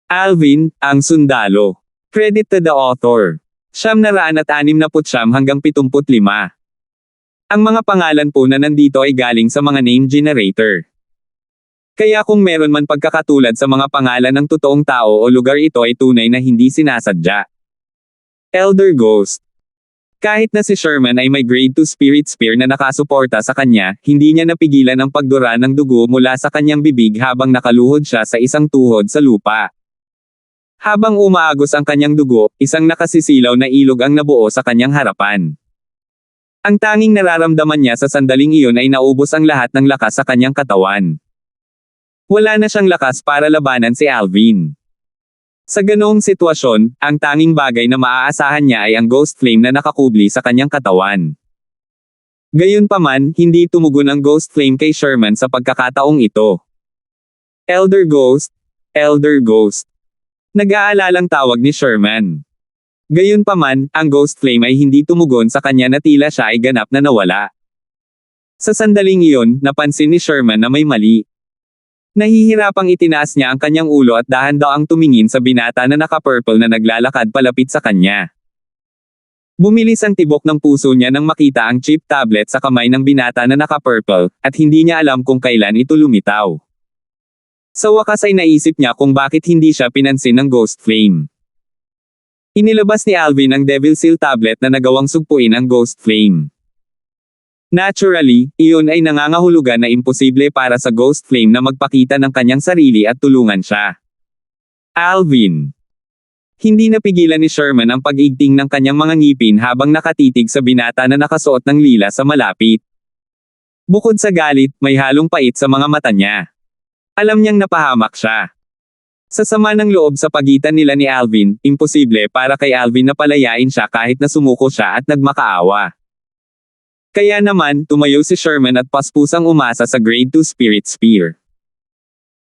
Alvin, ang sundalo. Credit to the author. 969 hanggang 75. Ang mga pangalan po na nandito ay galing sa mga name generator. Kaya kung meron man pagkakatulad sa mga pangalan ng totoong tao o lugar, ito ay tunay na hindi sinasadya. Elder Ghost. Kahit na si Sherman ay may grade 2 spirit spear na nakasuporta sa kanya, hindi niya napigilan ang pagdura ng dugo mula sa kanyang bibig habang nakaluhod siya sa isang tuhod sa lupa. Habang umaagos ang kanyang dugo, isang nakasisilaw na ilog ang nabuo sa kanyang harapan. Ang tanging nararamdaman niya sa sandaling iyon ay naubos ang lahat ng lakas sa kanyang katawan. Wala na siyang lakas para labanan si Alvin. Sa ganoong sitwasyon, ang tanging bagay na maaasahan niya ay ang ghost flame na nakakubli sa kanyang katawan. Gayunpaman, hindi tumugon ang ghost flame kay Sherman sa pagkakataong ito. Elder Ghost, Elder Ghost. Nag-aalalang tawag ni Sherman. Gayunpaman, ang ghost flame ay hindi tumugon sa kanya na tila siya ay ganap na nawala. Sa sandaling iyon, napansin ni Sherman na may mali. Nahihirapang itinaas niya ang kanyang ulo at dahan-daang tumingin sa binata na naka-purple na naglalakad palapit sa kanya. Bumilis ang tibok ng puso niya nang makita ang chip tablet sa kamay ng binata na naka-purple, at hindi niya alam kung kailan ito lumitaw. Sa wakas ay naisip niya kung bakit hindi siya pinansin ng ghost flame. Inilabas ni Alvin ang Devil Seal tablet na nagawang sugpuin ang ghost flame. Naturally, iyon ay nangangahulugan na imposible para sa ghost flame na magpakita ng kanyang sarili at tulungan siya. Alvin. Hindi napigilan ni Sherman ang pag-igting ng kanyang mga ngipin habang nakatitig sa binata na nakasuot ng lila sa malapit. Bukod sa galit, may halong pait sa mga mata niya. Alam niyang napahamak siya. Sa sama ng loob sa pagitan nila ni Alvin, imposible para kay Alvin na palayain siya kahit na sumuko siya at nagmakaawa. Kaya naman, tumayo si Sherman at paspusang umasa sa grade 2 spirit spear.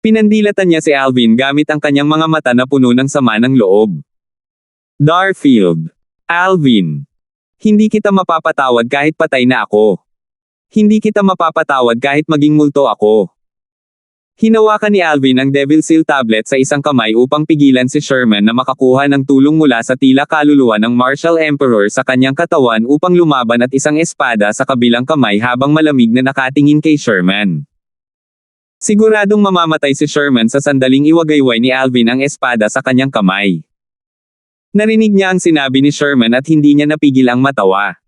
Pinandilatan niya si Alvin gamit ang kanyang mga mata na puno ng sama ng loob. Darfield. Alvin. Hindi kita mapapatawad kahit patay na ako. Hindi kita mapapatawad kahit maging multo ako. Hinawakan ni Alvin ang Devil Seal tablet sa isang kamay upang pigilan si Sherman na makakuha ng tulong mula sa tila kaluluwa ng Martial Emperor sa kanyang katawan upang lumaban at isang espada sa kabilang kamay habang malamig na nakatingin kay Sherman. Siguradong mamamatay si Sherman sa sandaling iwagayway ni Alvin ang espada sa kanyang kamay. Narinig niya ang sinabi ni Sherman at hindi niya napigil ang matawa.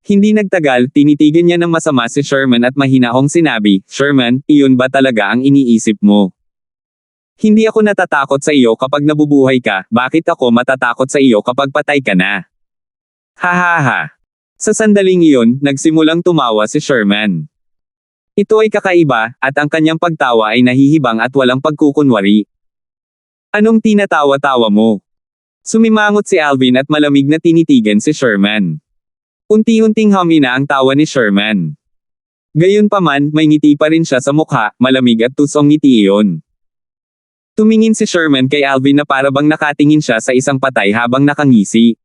Hindi nagtagal, tinitigan niya ng masama si Sherman at mahinahong sinabi, "Sherman, iyon ba talaga ang iniisip mo? Hindi ako natatakot sa iyo kapag nabubuhay ka, bakit ako matatakot sa iyo kapag patay ka na?" Hahaha. Sa sandaling iyon, nagsimulang tumawa si Sherman. Ito ay kakaiba, at ang kanyang pagtawa ay nahihibang at walang pagkukunwari. Anong tinatawa-tawa mo? Sumimangot si Alvin at malamig na tinitigan si Sherman. Unti-unting humina ang tawa ni Sherman. Gayunpaman, may ngiti pa rin siya sa mukha, malamig at tusong ngiti iyon. Tumingin si Sherman kay Alvin na parabang nakatingin siya sa isang patay habang nakangisi.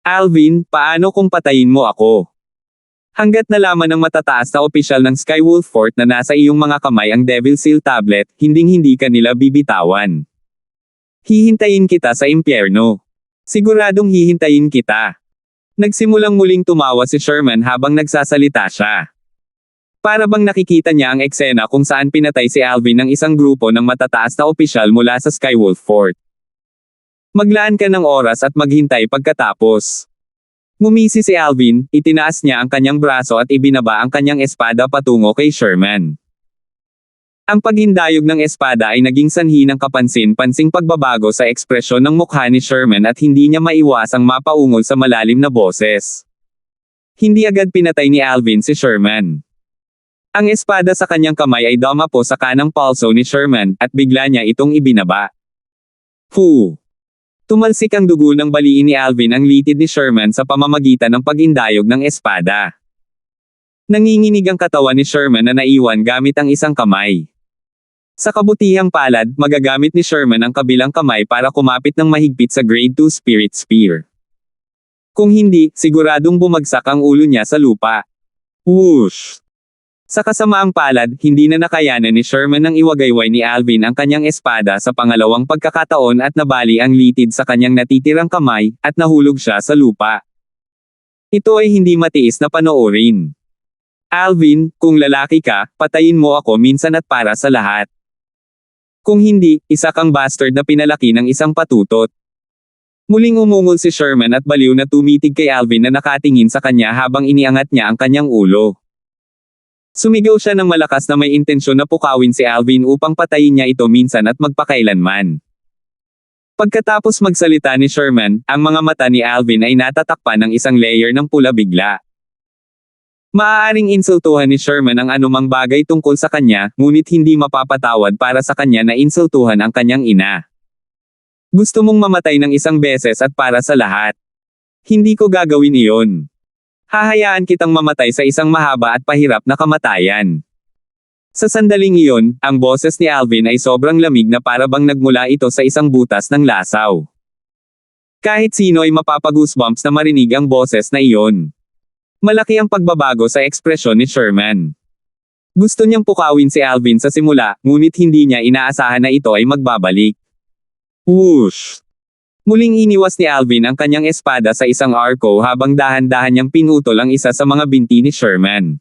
Alvin, paano kung patayin mo ako? Hanggat nalaman ng matataas na opisyal ng Skywolf Fort na nasa iyong mga kamay ang Devil Seal tablet, hinding-hindi ka nila bibitawan. Hihintayin kita sa impyerno. Siguradong hihintayin kita. Nagsimulang muling tumawa si Sherman habang nagsasalita siya. Para bang nakikita niya ang eksena kung saan pinatay si Alvin ng isang grupo ng matataas na opisyal mula sa Skywolf Fort. Maglaan ka ng oras at maghintay pagkatapos. Ngumisi si Alvin, itinaas niya ang kanyang braso at ibinaba ang kanyang espada patungo kay Sherman. Ang paghindayog ng espada ay naging sanhi ng kapansin-pansing pagbabago sa ekspresyon ng mukha ni Sherman at hindi niya maiwasang mapaungol sa malalim na boses. Hindi agad pinatay ni Alvin si Sherman. Ang espada sa kanyang kamay ay dumapo sa kanang palso ni Sherman, at bigla niya itong ibinaba. Fu! Tumalsik ang dugo ng baliin ni Alvin ang litid ni Sherman sa pamamagitan ng paghindayog ng espada. Nanginginig ang katawan ni Sherman na naiwan gamit ang isang kamay. Sa kabutihang palad, magagamit ni Sherman ang kabilang kamay para kumapit ng mahigpit sa grade 2 spirit spear. Kung hindi, siguradong bumagsak ang ulo niya sa lupa. Whoosh! Sa kasamaang palad, hindi na nakayanan ni Sherman ng iwagayway ni Alvin ang kanyang espada sa pangalawang pagkakataon at nabali ang litid sa kanyang natitirang kamay, at nahulog siya sa lupa. Ito ay hindi matiis na panoorin. Alvin, kung lalaki ka, patayin mo ako minsan at para sa lahat. Kung hindi, isa kang bastard na pinalaki ng isang patutot. Muling umungol si Sherman at baliw na tumitig kay Alvin na nakatingin sa kanya habang iniangat niya ang kanyang ulo. Sumigaw siya ng malakas na may intensyon na pukawin si Alvin upang patayin niya ito minsan at magpakailanman. Pagkatapos magsalita ni Sherman, ang mga mata ni Alvin ay natatakpan ng isang layer ng pula bigla. Maaaring insultuhan ni Sherman ang anumang bagay tungkol sa kanya, ngunit hindi mapapatawad para sa kanya na insultuhan ang kanyang ina. Gusto mong mamatay ng isang beses at para sa lahat. Hindi ko gagawin iyon. Hahayaan kitang mamatay sa isang mahaba at pahirap na kamatayan. Sa sandaling iyon, ang boses ni Alvin ay sobrang lamig na para bang nagmula ito sa isang butas ng lasaw. Kahit sino ay mapapag-goosebumps na marinig ang boses na iyon. Malaki ang pagbabago sa ekspresyon ni Sherman. Gusto niyang pukawin si Alvin sa simula, ngunit hindi niya inaasahan na ito ay magbabalik. Whoosh! Muling iniwas ni Alvin ang kanyang espada sa isang arco habang dahan-dahan niyang pinutol ang isa sa mga binti ni Sherman.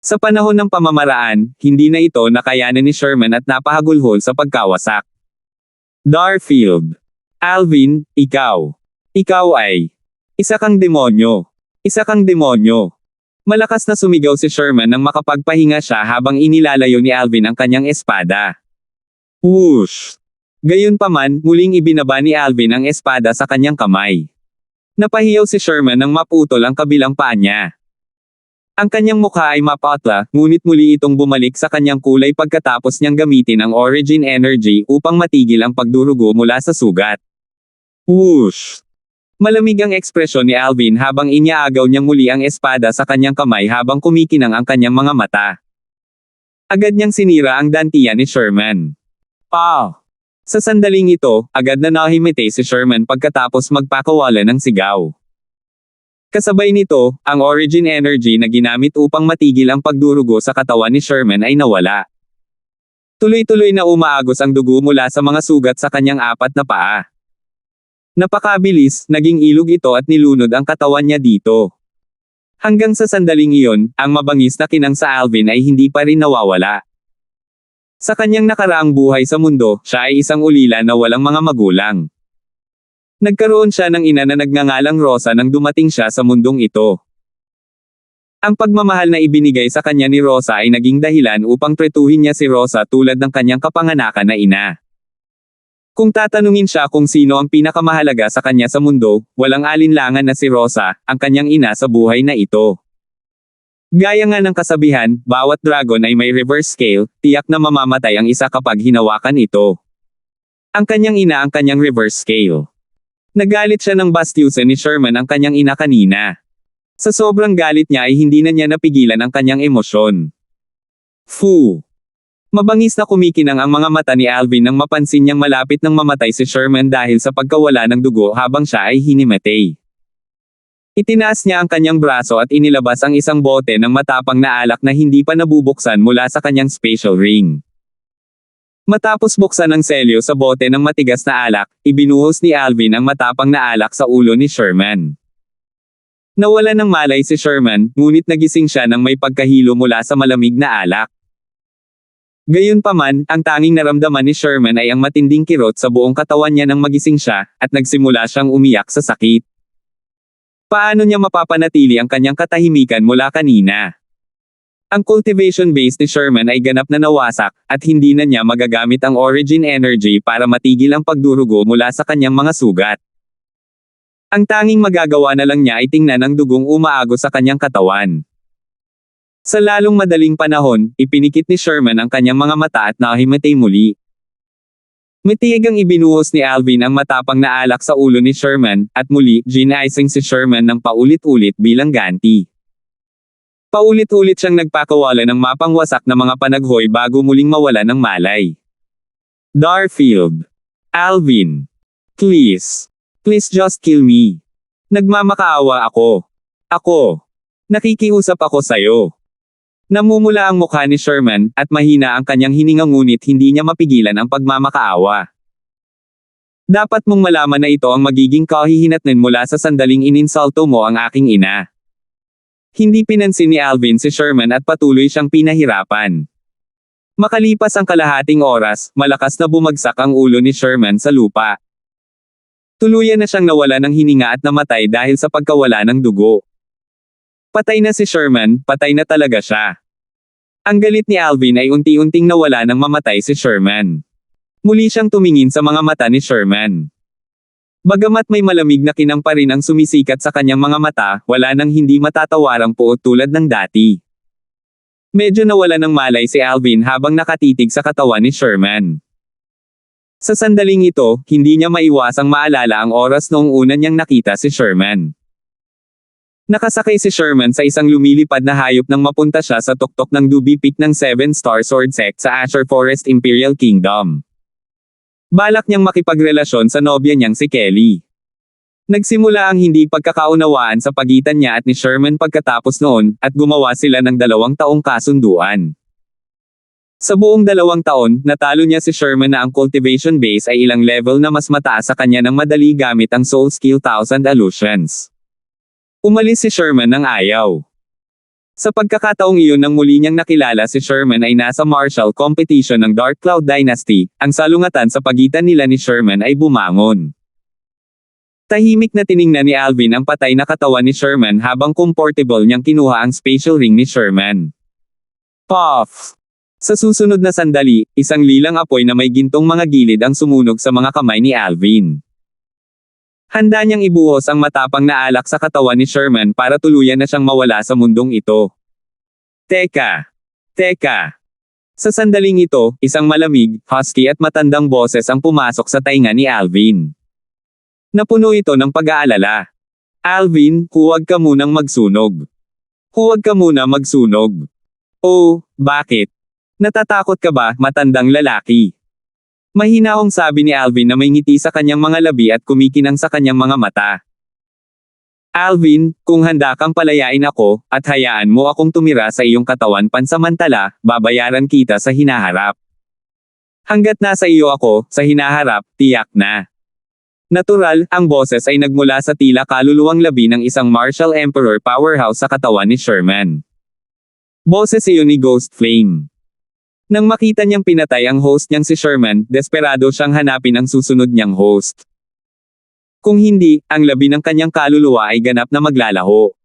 Sa panahon ng pamamaraan, hindi na ito nakayanan ni Sherman at napahagulhol sa pagkawasak. Darfield. Alvin, ikaw. Ikaw ay isa kang demonyo. Isa kang demonyo. Malakas na sumigaw si Sherman nang makapagpahinga siya habang inilalayo ni Alvin ang kanyang espada. Whoosh! Gayunpaman, muling ibinaba ni Alvin ang espada sa kanyang kamay. Napahiyaw si Sherman nang maputol ang kabilang paa niya. Ang kanyang mukha ay mapatla, ngunit muli itong bumalik sa kanyang kulay pagkatapos niyang gamitin ang Origin Energy upang matigil ang pagdurugo mula sa sugat. Whoosh! Malamig ang ekspresyon ni Alvin habang iniaagaw niyang muli ang espada sa kanyang kamay habang kumikinang ang kanyang mga mata. Agad niyang sinira ang dantiyan ni Sherman. Ah! Sa sandaling ito, agad na nahimite si Sherman pagkatapos magpakawala ng sigaw. Kasabay nito, ang Origin Energy na ginamit upang matigil ang pagdurugo sa katawan ni Sherman ay nawala. Tuloy-tuloy na umaagos ang dugo mula sa mga sugat sa kanyang apat na paa. Napakabilis, naging ilog ito at nilunod ang katawan niya dito. Hanggang sa sandaling iyon, ang mabangis na kinang sa Alvin ay hindi pa rin nawawala. Sa kanyang nakaraang buhay sa mundo, siya ay isang ulila na walang mga magulang. Nagkaroon siya ng ina na nagngangalang Rosa nang dumating siya sa mundong ito. Ang pagmamahal na ibinigay sa kanya ni Rosa ay naging dahilan upang tretuhin niya si Rosa tulad ng kanyang kapanganakan na ina. Kung tatanungin siya kung sino ang pinakamahalaga sa kanya sa mundo, walang alinlangan na si Rosa, ang kanyang ina sa buhay na ito. Gaya nga ng kasabihan, bawat dragon ay may reverse scale, tiyak na mamamatay ang isa kapag hinawakan ito. Ang kanyang ina ang kanyang reverse scale. Nagalit siya ng bastyusan ni Sherman ang kanyang ina kanina. Sa sobrang galit niya ay hindi na niya napigilan ang kanyang emosyon. Fu! Mabangis na kumikinang ang mga mata ni Alvin nang mapansin niyang malapit nang mamatay si Sherman dahil sa pagkawala ng dugo habang siya ay hinimatay. Itinaas niya ang kanyang braso at inilabas ang isang bote ng matapang na alak na hindi pa nabubuksan mula sa kanyang special ring. Matapos buksan ang selyo sa bote ng matigas na alak, ibinuhos ni Alvin ang matapang na alak sa ulo ni Sherman. Nawala ng malay si Sherman, ngunit nagising siya nang may pagkahilo mula sa malamig na alak. Gayunpaman, ang tanging naramdaman ni Sherman ay ang matinding kirot sa buong katawan niya nang magising siya, at nagsimula siyang umiyak sa sakit. Paano niya mapapanatili ang kanyang katahimikan mula kanina? Ang cultivation base ni Sherman ay ganap na nawasak, at hindi na niya magagamit ang Origin Energy para matigil ang pagdurugo mula sa kanyang mga sugat. Ang tanging magagawa na lang niya ay tingnan ang dugong umaagos sa kanyang katawan. Sa lalong madaling panahon, ipinikit ni Sherman ang kanyang mga mata at nahimatay muli. Matiyagang ibinuhos ni Alvin ang matapang na alak sa ulo ni Sherman, at muli, ginising si Sherman ng paulit-ulit bilang ganti. Paulit-ulit siyang nagpakawala ng mapangwasak na mga panaghoy bago muling mawala ng malay. Darfield. Alvin. Please. Please just kill me. Nagmamakaawa ako. Ako. Nakikiusap ako sa'yo. Namumula ang mukha ni Sherman, at mahina ang kanyang hininga ngunit hindi niya mapigilan ang pagmamakaawa. Dapat mong malaman na ito ang magiging kahihinatnan mula sa sandaling ininsulto mo ang aking ina. Hindi pinansin ni Alvin si Sherman at patuloy siyang pinahirapan. Makalipas ang kalahating oras, malakas na bumagsak ang ulo ni Sherman sa lupa. Tuluyan na siyang nawala ng hininga at namatay dahil sa pagkawala ng dugo. Patay na si Sherman, patay na talaga siya. Ang galit ni Alvin ay unti-unting nawala nang mamatay si Sherman. Muli siyang tumingin sa mga mata ni Sherman. Bagamat may malamig na kinang pa rin ang sumisikat sa kanyang mga mata, wala nang hindi matatawarang puot tulad ng dati. Medyo nawala ng malay si Alvin habang nakatitig sa katawan ni Sherman. Sa sandaling ito, hindi niya maiwasang maalala ang oras noong una niyang nakita si Sherman. Nakasakay si Sherman sa isang lumilipad na hayop nang mapunta siya sa tuktok ng Duby Peak ng Seven Star Sword Sect sa Azure Forest Imperial Kingdom. Balak niyang makipagrelasyon sa nobya niyang si Kelly. Nagsimula ang hindi pagkakaunawaan sa pagitan niya at ni Sherman pagkatapos noon, at gumawa sila ng 2 taong kasunduan. Sa buong 2 taon, natalo niya si Sherman na ang cultivation base ay ilang level na mas mataas sa kanya ng madali gamit ang Soul Skill 1000 Illusions. Umalis si Sherman ng ayaw. Sa pagkakataong iyon nang muli niyang nakilala si Sherman ay nasa martial competition ng Dark Cloud Dynasty, ang salungatan sa pagitan nila ni Sherman ay bumangon. Tahimik na tiningnan ni Alvin ang patay na katawan ni Sherman habang comfortable niyang kinuha ang spatial ring ni Sherman. Puff! Sa susunod na sandali, isang lilang apoy na may gintong mga gilid ang sumunog sa mga kamay ni Alvin. Handa niyang ibuhos ang matapang na alak sa katawan ni Sherman para tuluyan na siyang mawala sa mundong ito. Teka! Teka! Sa sandaling ito, isang malamig, husky at matandang boses ang pumasok sa tainga ni Alvin. Napuno ito ng pag-aalala. Alvin, huwag ka munang magsunog. Huwag ka muna magsunog. Oh, bakit? Natatakot ka ba, matandang lalaki? Mahinahong sabi ni Alvin na may ngiti sa kanyang mga labi at kumikinang sa kanyang mga mata. Alvin, kung handa kang palayain ako, at hayaan mo akong tumira sa iyong katawan pansamantala, babayaran kita sa hinaharap. Hanggat nasa iyo ako, sa hinaharap, tiyak na. Natural, ang boses ay nagmula sa tila kaluluwang labi ng isang martial emperor powerhouse sa katawan ni Sherman. Boses iyon ni Ghost Flame. Nang makita niyang pinatay ang host niyang si Sherman, desperado siyang hanapin ang susunod niyang host. Kung hindi, ang labi ng kanyang kaluluwa ay ganap na maglalaho.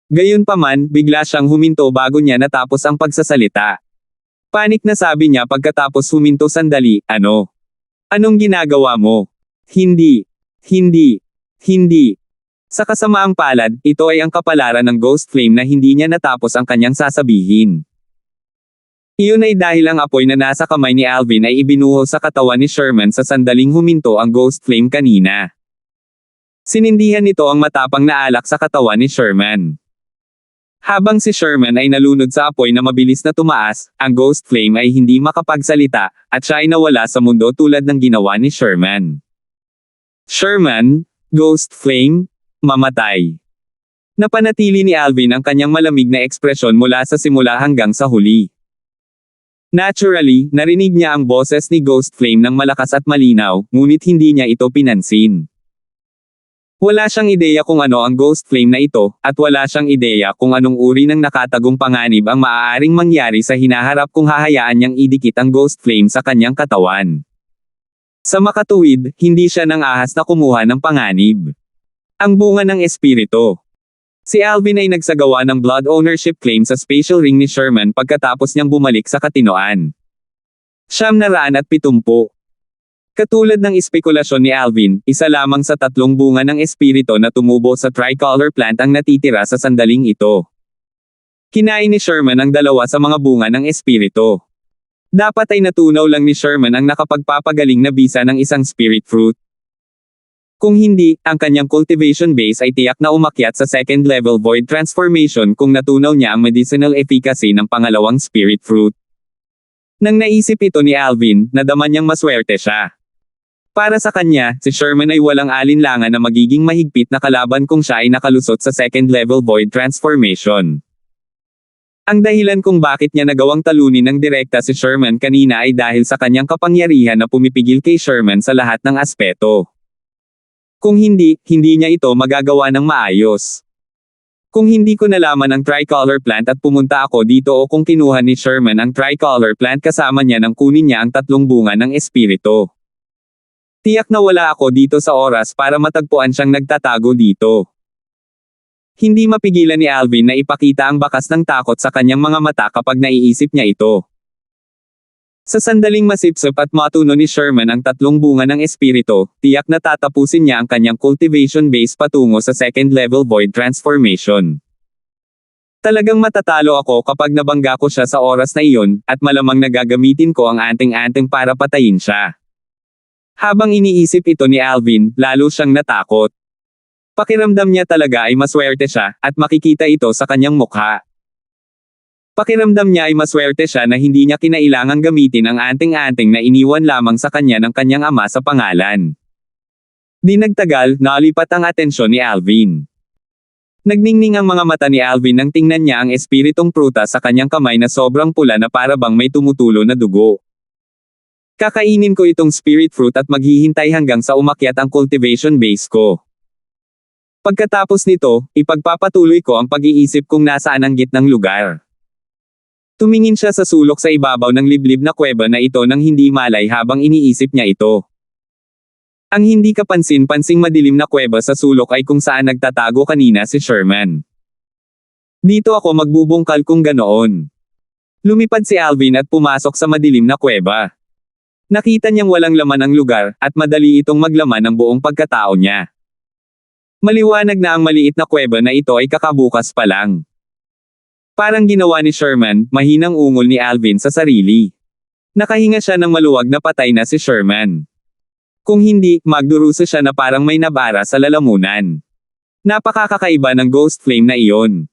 Gayunpaman, bigla siyang huminto bago niya natapos ang pagsasalita. Panik na sabi niya pagkatapos huminto sandali, ano? Anong ginagawa mo? Hindi. Hindi. Hindi. Sa kasamaang palad, ito ay ang kapalaran ng Ghost Flame na hindi niya natapos ang kanyang sasabihin. Iyon ay dahil ang apoy na nasa kamay ni Alvin ay ibinuhos sa katawan ni Sherman sa sandaling huminto ang Ghost Flame kanina. Sinindihan nito ang matapang na alak sa katawan ni Sherman. Habang si Sherman ay nalunod sa apoy na mabilis na tumaas, ang Ghost Flame ay hindi makapagsalita, at siya ay nawala sa mundo tulad ng ginawa ni Sherman. Sherman, Ghost Flame, mamatay. Napanatili ni Alvin ang kanyang malamig na ekspresyon mula sa simula hanggang sa huli. Naturally, narinig niya ang boses ni Ghost Flame ng malakas at malinaw, ngunit hindi niya ito pinansin. Wala siyang ideya kung ano ang Ghost Flame na ito, at wala siyang ideya kung anong uri ng nakatagong panganib ang maaaring mangyari sa hinaharap kung hahayaan niyang idikit ang Ghost Flame sa kanyang katawan. Sa makatuwid, hindi siya nang ahas na kumuha ng panganib. Ang bunga ng espiritu. Si Alvin ay nagsagawa ng blood ownership claim sa spatial ring ni Sherman pagkatapos niyang bumalik sa katinoan. 770. Katulad ng espekulasyon ni Alvin, isa lamang sa 3 bunga ng espiritu na tumubo sa tricolor plant ang natitira sa sandaling ito. Kinain ni Sherman ang 2 sa mga bunga ng espiritu. Dapat ay natunaw lang ni Sherman ang nakapagpapagaling na bisa ng isang spirit fruit. Kung hindi, ang kanyang cultivation base ay tiyak na umakyat sa 2nd level void transformation kung natunaw niya ang medicinal efficacy ng pangalawang spirit fruit. Nang naisip ito ni Alvin, nadama niyang maswerte siya. Para sa kanya, si Sherman ay walang alinlangan na magiging mahigpit na kalaban kung siya ay nakalusot sa 2nd level void transformation. Ang dahilan kung bakit niya nagawang talunin ng direkta si Sherman kanina ay dahil sa kanyang kapangyarihan na pumipigil kay Sherman sa lahat ng aspeto. Kung hindi, hindi niya ito magagawa ng maayos. Kung hindi ko nalaman ang tricolor plant at pumunta ako dito o kung kinuha ni Sherman ang tricolor plant kasama niya nang kunin niya ang 3 bunga ng espiritu. Tiyak na wala ako dito sa oras para matagpuan siyang nagtatago dito. Hindi mapigilan ni Alvin na ipakita ang bakas ng takot sa kanyang mga mata kapag naiisip niya ito. Sa sandaling masipsip at matuno ni Sherman ang 3 bunga ng espiritu, tiyak na tatapusin niya ang kanyang cultivation base patungo sa second level void transformation. Talagang matatalo ako kapag nabangga ko siya sa oras na iyon, at malamang nagagamitin ko ang anting-anting para patayin siya. Habang iniisip ito ni Alvin, lalo siyang natakot. Pakiramdam niya talaga ay maswerte siya, at makikita ito sa kanyang mukha. Pakiramdam niya ay maswerte siya na hindi niya kinailangang gamitin ang anting-anting na iniwan lamang sa kanya ng kanyang ama sa pangalan. Di nagtagal, nalipat ang atensyon ni Alvin. Nagningning ang mga mata ni Alvin nang tingnan niya ang espiritong prutas sa kanyang kamay na sobrang pula na para bang may tumutulo na dugo. Kakainin ko itong spirit fruit at maghihintay hanggang sa umakyat ang cultivation base ko. Pagkatapos nito, ipagpapatuloy ko ang pag-iisip kung nasaan ang gitnang lugar. Tumingin siya sa sulok sa ibabaw ng liblib na kuweba na ito nang hindi malay habang iniisip niya ito. Ang hindi kapansin-pansing madilim na kuweba sa sulok ay kung saan nagtatago kanina si Sherman. Dito ako magbubungkal kung ganoon. Lumipad si Alvin at pumasok sa madilim na kuweba. Nakita niyang walang laman ang lugar, at madali itong maglaman ng buong pagkatao niya. Maliwanag na ang maliit na kuweba na ito ay kakabukas pa lang. Parang ginawa ni Sherman, mahinang ungol ni Alvin sa sarili. Nakahinga siya ng maluwag na patay na si Sherman. Kung hindi, magdurusa siya na parang may nabara sa lalamunan. Napakakakaiba ng ghost flame na iyon.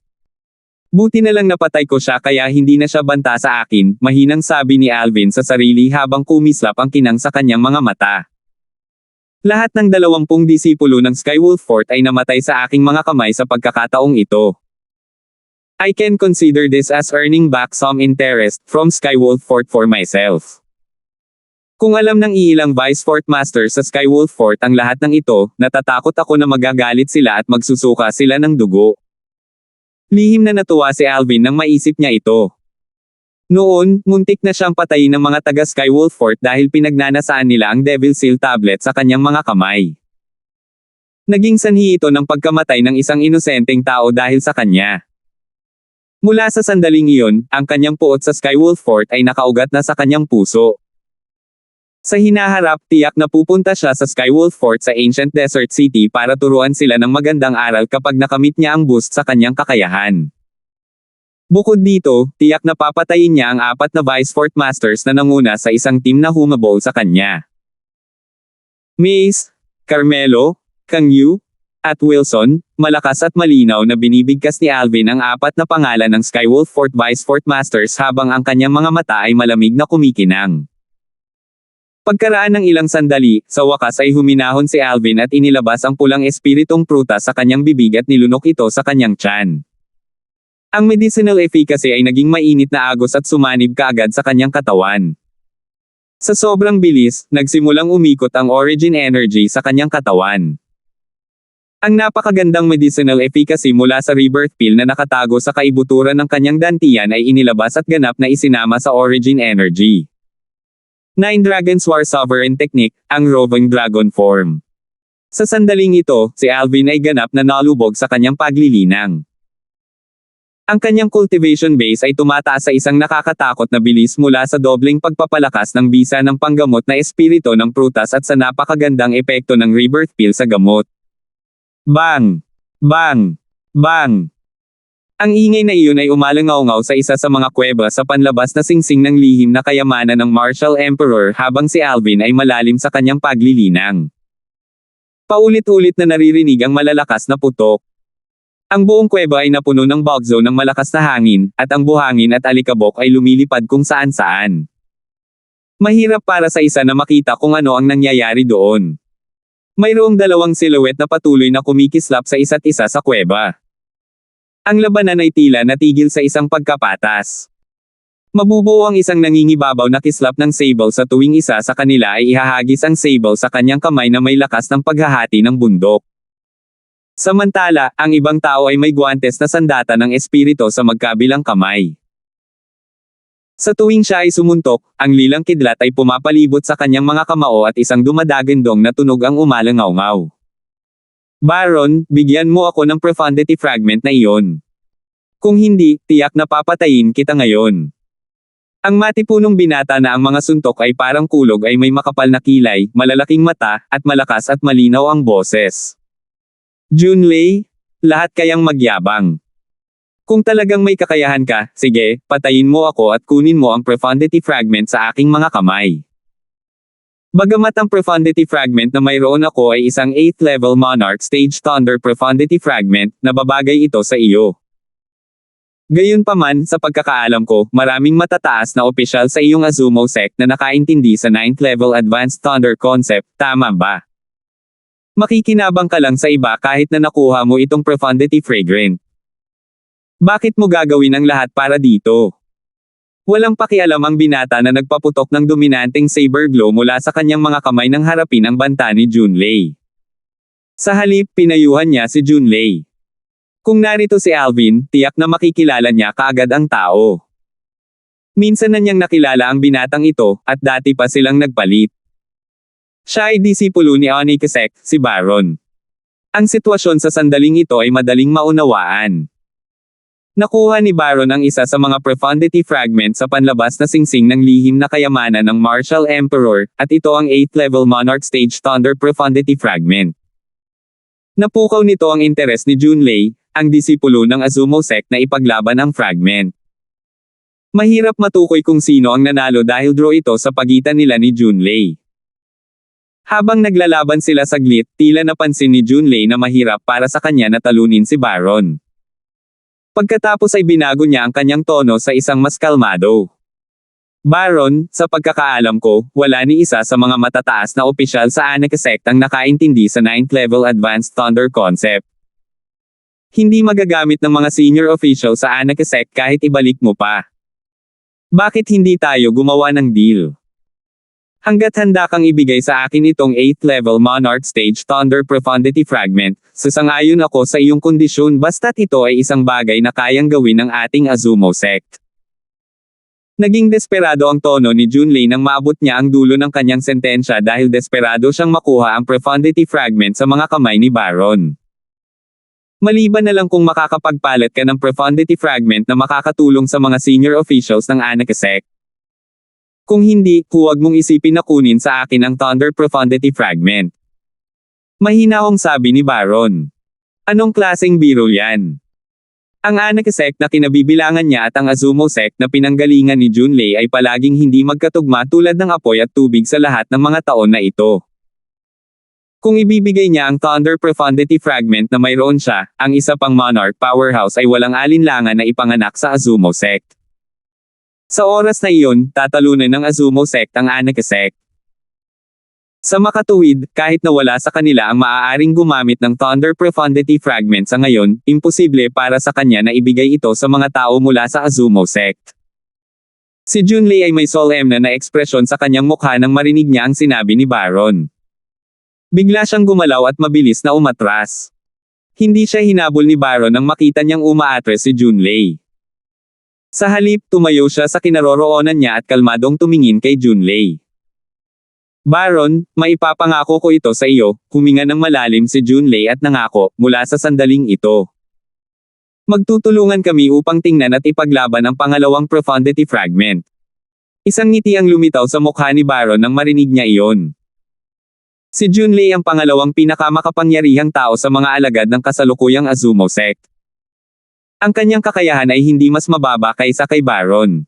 Buti na lang napatay ko siya kaya hindi na siya banta sa akin, mahinang sabi ni Alvin sa sarili habang kumislap ang kinang sa kanyang mga mata. Lahat ng 20 disipulo ng Skywolf Fort ay namatay sa aking mga kamay sa pagkakataong ito. I can consider this as earning back some interest from Skywolf Fort for myself. Kung alam ng iilang Vice Fort Master sa Skywolf Fort ang lahat ng ito, natatakot ako na magagalit sila at magsusuka sila ng dugo. Lihim na natuwa si Alvin nang maisip niya ito. Noon, muntik na siyang patayin ng mga taga Skywolf Fort dahil pinagnanasaan nila ang Devil Seal tablet sa kanyang mga kamay. Naging sanhi ito ng pagkamatay ng isang inosenteng tao dahil sa kanya. Mula sa sandaling iyon, ang kanyang puot sa Skywolf Fort ay nakaugat na sa kanyang puso. Sa hinaharap, tiyak na pupunta siya sa Skywolf Fort sa Ancient Desert City para turuan sila ng magandang aral kapag nakamit niya ang boost sa kanyang kakayahan. Bukod dito, tiyak na papatayin niya ang 4 na Vice Fort Masters na nanguna sa isang team na humabol sa kanya. Mace, Carmelo, Kang Yu, at Wilson, malakas at malinaw na binibigkas ni Alvin ang 4 na pangalan ng Skywolf Fort Vice Fort Masters habang ang kanyang mga mata ay malamig na kumikinang. Pagkaraan ng ilang sandali, sa wakas ay huminahon si Alvin at inilabas ang pulang espiritong prutas sa kanyang bibig at nilunok ito sa kanyang tiyan. Ang medicinal efficacy ay naging mainit na agos at sumanib kaagad sa kanyang katawan. Sa sobrang bilis, nagsimulang umikot ang origin energy sa kanyang katawan. Ang napakagandang medicinal efficacy mula sa rebirth pill na nakatago sa kaibuturan ng kanyang dantian ay inilabas at ganap na isinama sa origin energy. 9 Dragon's War Sovereign Technique, ang roving dragon form. Sa sandaling ito, si Alvin ay ganap na nalubog sa kanyang paglilinang. Ang kanyang cultivation base ay tumataas sa isang nakakatakot na bilis mula sa dobleng pagpapalakas ng bisa ng panggamot na espiritu ng prutas at sa napakagandang epekto ng rebirth pill sa gamot. Bang! Bang! Bang! Ang ingay na iyon ay umalangaw-ngaw sa isa sa mga kuweba sa panlabas na singsing ng lihim na kayamanan ng Martial Emperor habang si Alvin ay malalim sa kanyang paglilinang. Paulit-ulit na naririnig ang malalakas na putok. Ang buong kuweba ay napuno ng bugzo ng malakas na hangin, at ang buhangin at alikabok ay lumilipad kung saan-saan. Mahirap para sa isa na makita kung ano ang nangyayari doon. Mayroong 2 silhouette na patuloy na kumikislap sa isa't isa sa kuweba. Ang labanan ay tila natigil sa isang pagkapatas. Mabubuo ang isang nangingibabaw na kislap ng Sable sa tuwing isa sa kanila ay ihahagis ang Sable sa kanyang kamay na may lakas ng paghahati ng bundok. Samantala, ang ibang tao ay may guwantes na sandata ng espirito sa magkabilang kamay. Sa tuwing siya ay sumuntok, ang lilang kidlat ay pumapalibot sa kanyang mga kamao at isang dumadagandong na tunog ang umalangaw-ngaw. Baron, bigyan mo ako ng profundity fragment na iyon. Kung hindi, tiyak na papatayin kita ngayon. Ang matipunong binata na ang mga suntok ay parang kulog ay may makapal na kilay, malalaking mata, at malakas at malinaw ang boses. Junlei, lahat kayang magyabang. Kung talagang may kakayahan ka, sige, patayin mo ako at kunin mo ang profundity fragment sa aking mga kamay. Bagamat ang profundity fragment na mayroon ako ay isang 8th level Monarch Stage Thunder profundity fragment, nababagay ito sa iyo. Gayunpaman, sa pagkakaalam ko, maraming matataas na opisyal sa iyong Azumo sect na nakaintindi sa 9th level Advanced Thunder concept, tama ba? Makikinabang ka lang sa iba kahit na nakuha mo itong profundity fragment. Bakit mo gagawin ang lahat para dito? Walang pakialam ang binata na nagpaputok ng dominanteng saber glow mula sa kanyang mga kamay nang harapin ang banta ni Junlei. Sa halip, pinayuhan niya si Junlei. Kung narito si Alvin, tiyak na makikilala niya kaagad ang tao. Minsan na niyang nakilala ang binatang ito, at dati pa silang nagpalit. Siya ay disipulo ni Onikisek, si Baron. Ang sitwasyon sa sandaling ito ay madaling maunawaan. Nakuha ni Baron ang isa sa mga profundity fragment sa panlabas na singsing ng lihim na kayamanan ng Martial Emperor, at ito ang 8th level Monarch Stage Thunder profundity fragment. Napukaw nito ang interes ni Junlei, ang disipulo ng Azumo sect na ipaglaban ang fragment. Mahirap matukoy kung sino ang nanalo dahil draw ito sa pagitan nila ni Junlei. Habang naglalaban sila saglit, tila napansin ni Junlei na mahirap para sa kanya na talunin si Baron. Pagkatapos ay binago niya ang kanyang tono sa isang mas kalmado. Baron, sa pagkakaalam ko, wala ni isa sa mga matataas na opisyal sa Aneka sect ang nakaintindi sa 9th level Advanced Thunder concept. Hindi magagamit ng mga senior official sa Aneka sect kahit ibalik mo pa. Bakit hindi tayo gumawa ng deal? Hanggat handa kang ibigay sa akin itong 8th level Monarch Stage Thunder Profundity Fragment, sasang-ayon ako sa iyong kondisyon basta't ito ay isang bagay na kayang gawin ng ating Azumo sect. Naging desperado ang tono ni Junlei nang maabot niya ang dulo ng kanyang sentensya dahil desperado siyang makuha ang Profundity Fragment sa mga kamay ni Baron. Maliban na lang kung makakapagpalit ka ng Profundity Fragment na makakatulong sa mga senior officials ng Aneka sect. Kung hindi, huwag mong isipin na kunin sa akin ang Thunder Profundity Fragment. Mahinahong sabi ni Baron. Anong klaseng biro yan? Ang Aneka sect na kinabibilangan niya at ang Azumo sect na pinanggalingan ni Junlei ay palaging hindi magkatugma tulad ng apoy at tubig sa lahat ng mga taon na ito. Kung ibibigay niya ang Thunder Profundity Fragment na mayroon siya, ang isa pang Monarch Powerhouse ay walang alinlangan na ipanganak sa Azumo sect. Sa oras na iyon, tatalunan ng Azumo sect ang Aneka sect. Sa makatuwid, kahit na wala sa kanila ang maaaring gumamit ng Thunder Profundity Fragment sa ngayon, imposible para sa kanya na ibigay ito sa mga tao mula sa Azumo sect. Si Junlei ay may solemn na ekspresyon sa kanyang mukha nang marinig niya ang sinabi ni Baron. Bigla siyang gumalaw at mabilis na umatras. Hindi siya hinabol ni Baron nang makita niyang umaatres si Junlei. Sa halip, tumayo siya sa kinaroroonan niya at kalmadong tumingin kay Junlei. Baron, maipapangako ko ito sa iyo, huminga ng malalim si Junlei at nangako, mula sa sandaling ito. Magtutulungan kami upang tingnan at ipaglaban ang pangalawang Profundity Fragment. Isang ngiti ang lumitaw sa mukha ni Baron nang marinig niya iyon. Si Junlei ang pangalawang pinakamakapangyarihang tao sa mga alagad ng kasalukuyang Azumo sect. Ang kanyang kakayahan ay hindi mas mababa kaysa kay Baron.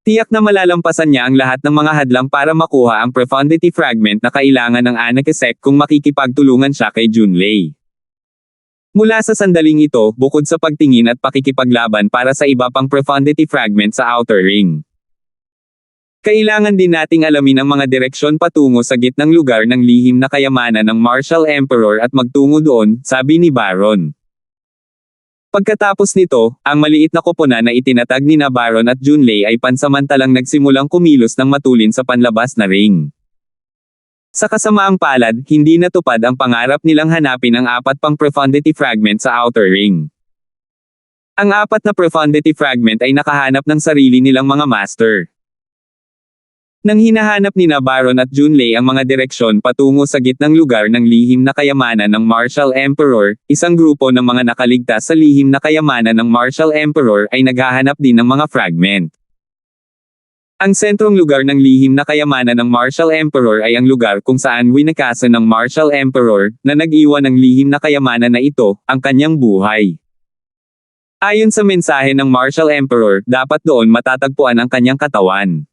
Tiyak na malalampasan niya ang lahat ng mga hadlang para makuha ang Profundity Fragment na kailangan ng Aneka sect kung makikipagtulungan siya kay Junlei. Mula sa sandaling ito, bukod sa pagtingin at pakikipaglaban para sa iba pang Profundity Fragment sa Outer Ring. Kailangan din nating alamin ang mga direksyon patungo sa gitnang lugar ng lihim na kayamanan ng Martial Emperor at magtungo doon, sabi ni Baron. Pagkatapos nito, ang maliit na koponan na itinatag ni Baron at Junlei ay pansamantalang nagsimulang kumilos ng matulin sa panlabas na ring. Sa kasamaang palad, hindi natupad ang pangarap nilang hanapin ang 4 pang profundity fragment sa outer ring. Ang 4 na profundity fragment ay nakahanap ng sarili nilang mga master. Nang hinahanap ni Baron at Junlei ang mga direksyon patungo sa gitnang lugar ng lihim na kayamanan ng Martial Emperor, isang grupo ng mga nakaligtas sa lihim na kayamanan ng Martial Emperor ay naghahanap din ng mga fragment. Ang sentrong lugar ng lihim na kayamanan ng Martial Emperor ay ang lugar kung saan winakasan ng Martial Emperor, na nag-iwan ng lihim na kayamanan na ito, ang kanyang buhay. Ayon sa mensahe ng Martial Emperor, dapat doon matatagpuan ang kanyang katawan.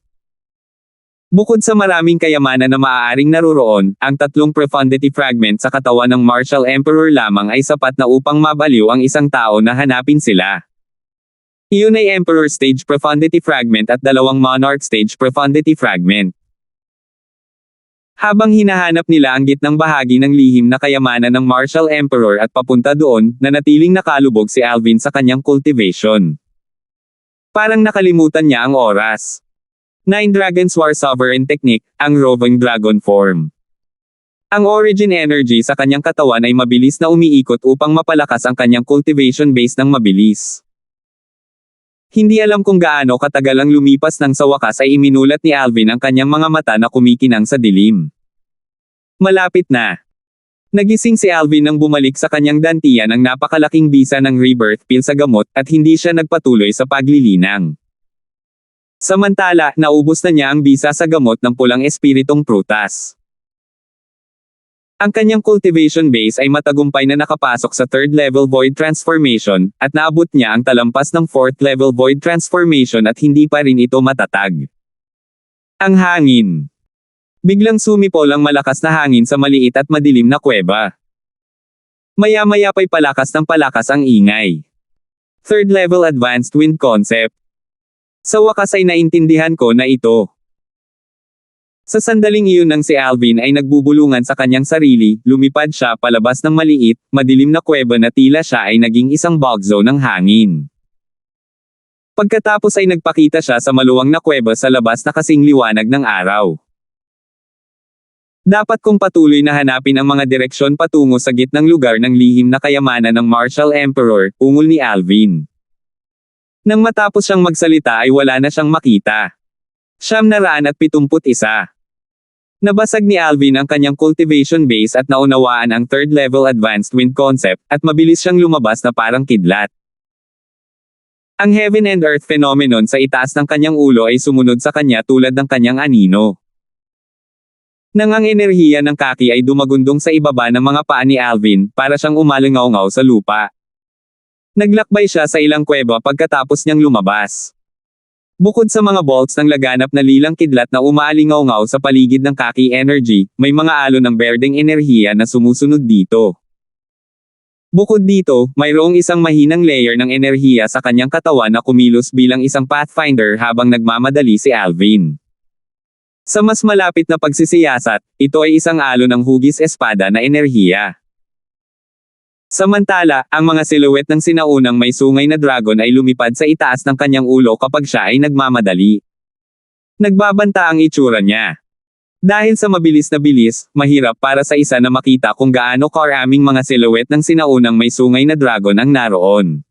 Bukod sa maraming kayamanan na maaaring naruroon, ang 3 profundity fragment sa katawan ng Martial Emperor lamang ay sapat na upang mabaliw ang isang tao na hanapin sila. Iyon ay Emperor Stage Profundity Fragment at 2 Monarch Stage Profundity Fragment. Habang hinahanap nila ang gitnang bahagi ng lihim na kayamanan ng Martial Emperor at papunta doon, nanatiling nakalubog si Alvin sa kanyang cultivation. Parang nakalimutan niya ang oras. 9 Dragon's War Sovereign Technique, ang Roving Dragon Form. Ang origin energy sa kanyang katawan ay mabilis na umiikot upang mapalakas ang kanyang cultivation base ng mabilis. Hindi alam kung gaano katagal ang lumipas nang sa wakas ay iminulat ni Alvin ang kanyang mga mata na kumikinang sa dilim. Malapit na. Nagising si Alvin nang bumalik sa kanyang dantian ang napakalaking bisa ng rebirth pill sa gamot at hindi siya nagpatuloy sa paglilinang. Samantala, naubos na niya ang bisa sa gamot ng pulang espiritong prutas. Ang kanyang cultivation base ay matagumpay na nakapasok sa 3rd level void transformation, at naabot niya ang talampas ng 4th level void transformation at hindi pa rin ito matatag. Ang hangin. Biglang sumipol ang malakas na hangin sa maliit at madilim na kuweba. Maya-maya pa'y palakas ng palakas ang ingay. 3rd level advanced wind concept. Sa wakas ay naintindihan ko na ito. Sa sandaling iyon nang si Alvin ay nagbubulungan sa kanyang sarili, lumipad siya palabas ng maliit, madilim na kuweba na tila siya ay naging isang bog zone ng hangin. Pagkatapos ay nagpakita siya sa maluwang na kuweba sa labas na kasing liwanag ng araw. Dapat kong patuloy na hanapin ang mga direksyon patungo sa gitnang lugar ng lihim na kayamanan ng Martial Emperor, ungol ni Alvin. Nang matapos siyang magsalita ay wala na siyang makita. 971. Nabasag ni Alvin ang kanyang cultivation base at naunawaan ang 3rd level advanced wind concept, at mabilis siyang lumabas na parang kidlat. Ang heaven and earth phenomenon sa itaas ng kanyang ulo ay sumunod sa kanya tulad ng kanyang anino. Nang ang enerhiya ng kaki ay dumagundong sa ibaba ng mga paa ni Alvin, para siyang umalingaw-ngaw sa lupa. Naglakbay siya sa ilang kuweba pagkatapos niyang lumabas. Bukod sa mga bolts ng laganap na lilang kidlat na umaalingaw-ngaw sa paligid ng kaki energy, may mga alon ng berdeng enerhiya na sumusunod dito. Bukod dito, mayroong isang mahinang layer ng enerhiya sa kanyang katawan na kumilos bilang isang pathfinder habang nagmamadali si Alvin. Sa mas malapit na pagsisiyasat, ito ay isang alon ng hugis espada na enerhiya. Samantala, ang mga silhouette ng sinaunang may sungay na dragon ay lumipad sa itaas ng kanyang ulo kapag siya ay nagmamadali. Nagbabanta ang itsura niya. Dahil sa mabilis na bilis, mahirap para sa isa na makita kung gaano karaming mga silhouette ng sinaunang may sungay na dragon ang naroon.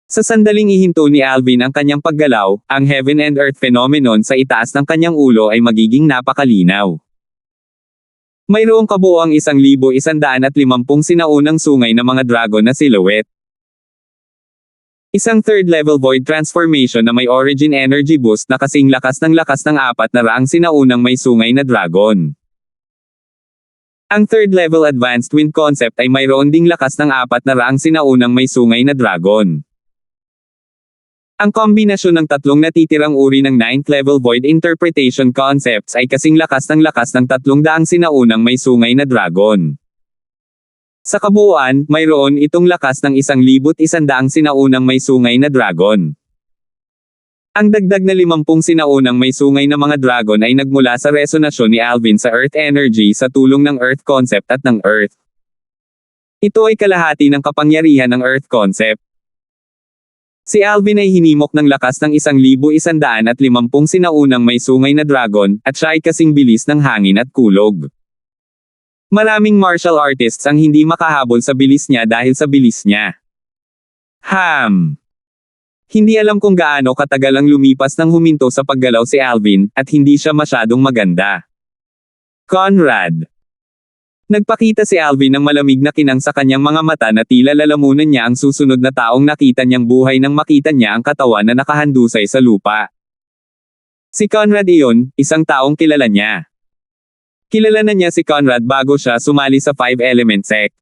Sa sandaling ihinto ni Alvin ang kanyang paggalaw, ang heaven and earth phenomenon sa itaas ng kanyang ulo ay magiging napakalinaw. Mayroong kabuoang 1,150 sinaunang sungay na mga dragon na silhouette. Isang 3rd level void transformation na may origin energy boost na kasing lakas ng 400 sinaunang may sungay na dragon. Ang 3rd level advanced wind concept ay mayroon ding lakas ng 400 sinaunang may sungay na dragon. Ang kombinasyon ng tatlong natitirang uri ng 9th level void interpretation concepts ay kasing lakas ng 300 sinaunang may sungay na dragon. Sa kabuuan, mayroon itong lakas ng 1,100 sinaunang may sungay na dragon. Ang dagdag na 50 sinaunang may sungay na mga dragon ay nagmula sa resonasyon ni Alvin sa Earth energy sa tulong ng Earth concept at ng Earth. Ito ay kalahati ng kapangyarihan ng Earth concept. Si Alvin ay hinimok ng lakas ng 1,150 sinaunang may sungay na dragon, at siya ay kasing bilis ng hangin at kulog. Maraming martial artists ang hindi makahabol sa bilis niya dahil sa bilis niya. Hindi alam kung gaano katagal ang lumipas nang huminto sa paggalaw si Alvin, at hindi siya masyadong maganda. Conrad. Nagpakita si Alvin ng malamig na kinang sa kanyang mga mata na tila lalamunan niya ang susunod na taong nakita niyang buhay nang makita niya ang katawan na nakahandusay sa lupa. Si Conrad iyon, isang taong kilala niya. Kilala na niya si Conrad bago siya sumali sa Five Element Sect.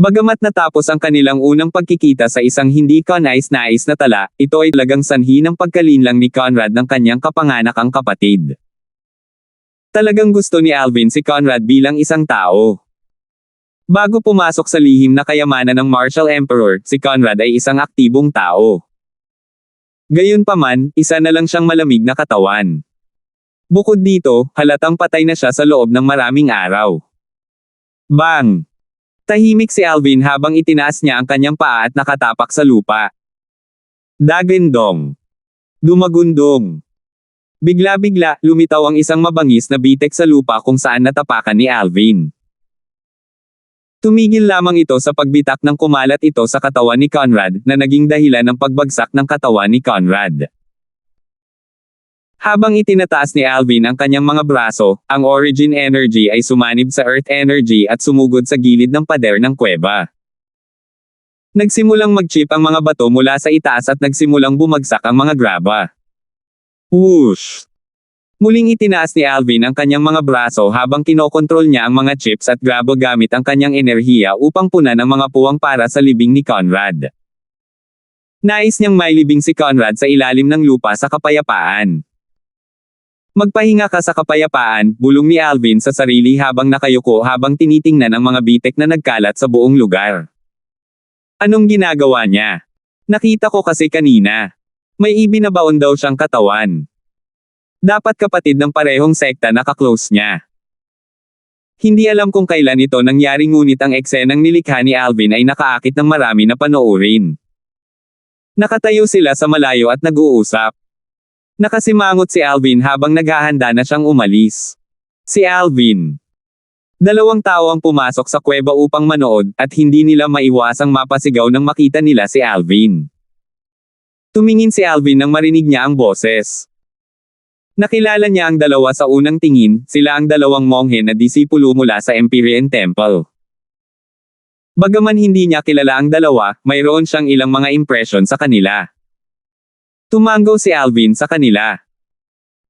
Bagamat natapos ang kanilang unang pagkikita sa isang hindi kanais-nais na tala, ito ay talagang sanhi ng pagkalinlang ni Conrad ng kanyang kapanganakang kapatid. Talagang gusto ni Alvin si Conrad bilang isang tao. Bago pumasok sa lihim na kayamanan ng Martial Emperor, si Conrad ay isang aktibong tao. Gayunpaman, isa na lang siyang malamig na katawan. Bukod dito, halatang patay na siya sa loob ng maraming araw. Bang! Tahimik si Alvin habang itinaas niya ang kanyang paa at nakatapak sa lupa. Dagindong. Dumagundong. Bigla-bigla, lumitaw ang isang mabangis na bitek sa lupa kung saan natapakan ni Alvin. Tumigil lamang ito sa pagbitak ng kumalat ito sa katawan ni Conrad, na naging dahilan ng pagbagsak ng katawan ni Conrad. Habang itinataas ni Alvin ang kanyang mga braso, ang Origin Energy ay sumanib sa Earth Energy at sumugod sa gilid ng pader ng kuweba. Nagsimulang mag-chip ang mga bato mula sa itaas at nagsimulang bumagsak ang mga graba. Whoosh! Muling itinaas ni Alvin ang kanyang mga braso habang kinokontrol niya ang mga chips at graba gamit ang kanyang enerhiya upang punan ang mga puwang para sa libing ni Conrad. Nais niyang mailibing si Conrad sa ilalim ng lupa sa kapayapaan. Magpahinga ka sa kapayapaan, bulong ni Alvin sa sarili habang nakayuko habang tinitingnan ang mga bitek na nagkalat sa buong lugar. Anong ginagawa niya? Nakita ko kasi kanina. May ibinabaon daw siyang katawan. Dapat kapatid ng parehong sekta na ka-close niya. Hindi alam kung kailan ito nangyari ngunit ang eksenang nilikha ni Alvin ay nakaakit ng marami na panoorin. Nakatayo sila sa malayo at nag-uusap. Nakasimangot si Alvin habang naghahanda na siyang umalis. Si Alvin. 2 tao ang pumasok sa kuweba upang manood, at hindi nila maiwasang mapasigaw nang makita nila si Alvin. Tumingin si Alvin nang marinig niya ang boses. Nakilala niya ang dalawa sa unang tingin, sila ang 2 monghe na disipulo mula sa Empyrean Temple. Bagaman hindi niya kilala ang dalawa, mayroon siyang ilang mga impresyon sa kanila. Tumango si Alvin sa kanila.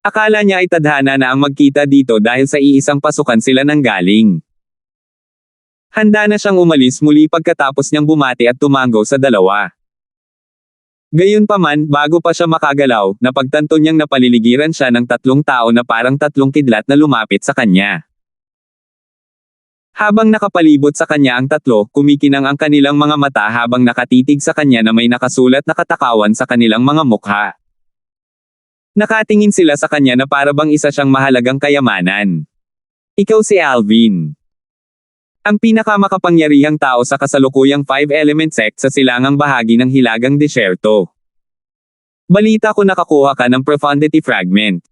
Akala niya ay tadhana na ang magkita dito dahil sa iisang pasukan sila nanggaling. Handa na siyang umalis muli pagkatapos niyang bumati at tumango sa dalawa. Gayunpaman, bago pa siya makagalaw, napagtanto niyang napaliligiran siya ng 3 tao na parang 3 kidlat na lumapit sa kanya. Habang nakapalibot sa kanya ang 3, kumikinang ang kanilang mga mata habang nakatitig sa kanya na may nakasulat na katakawan sa kanilang mga mukha. Nakatingin sila sa kanya na parabang isa siyang mahalagang kayamanan. Ikaw si Alvin. Ang pinakamakapangyarihang tao sa kasalukuyang Five Element Sect sa silangang bahagi ng Hilagang Disyerto. Balita ko nakakuha ka ng Profundity Fragment.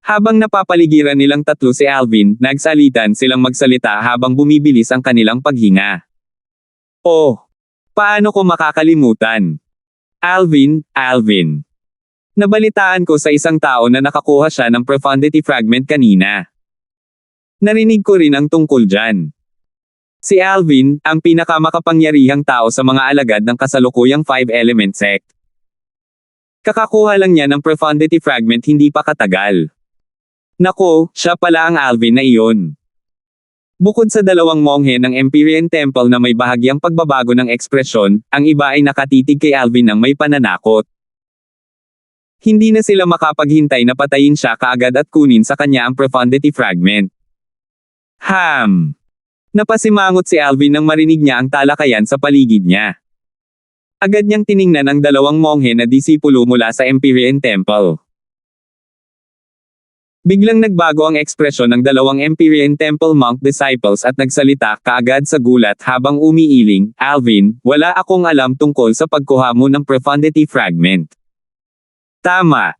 Habang napapaligiran nilang 3 si Alvin, nagsalitan silang magsalita habang bumibilis ang kanilang paghinga. Oh! Paano ko makakalimutan? Alvin. Nabalitaan ko sa isang tao na nakakuha siya ng Profundity Fragment kanina. Narinig ko rin ang tungkol dyan. Si Alvin, ang pinakamakapangyarihang tao sa mga alagad ng kasalukuyang Five Element Sect. Kakakuha lang niya ng Profundity Fragment hindi pa katagal. Nako, siya pala ang Alvin na iyon. Bukod sa 2 monghe ng Empyrean Temple na may bahagyang pagbabago ng ekspresyon, ang iba ay nakatitig kay Alvin ng may pananakot. Hindi na sila makapaghintay na patayin siya kaagad at kunin sa kanya ang Profundity Fragment. Napasimangot si Alvin nang marinig niya ang talakayan sa paligid niya. Agad niyang tiningnan ang 2 monghe na disipulo mula sa Empyrean Temple. Biglang nagbago ang ekspresyon ng dalawang Empyrean Temple monk disciples at nagsalita kaagad sa gulat habang umiiling, "Alvin, wala akong alam tungkol sa pagkuha mo ng profundity fragment." Tama.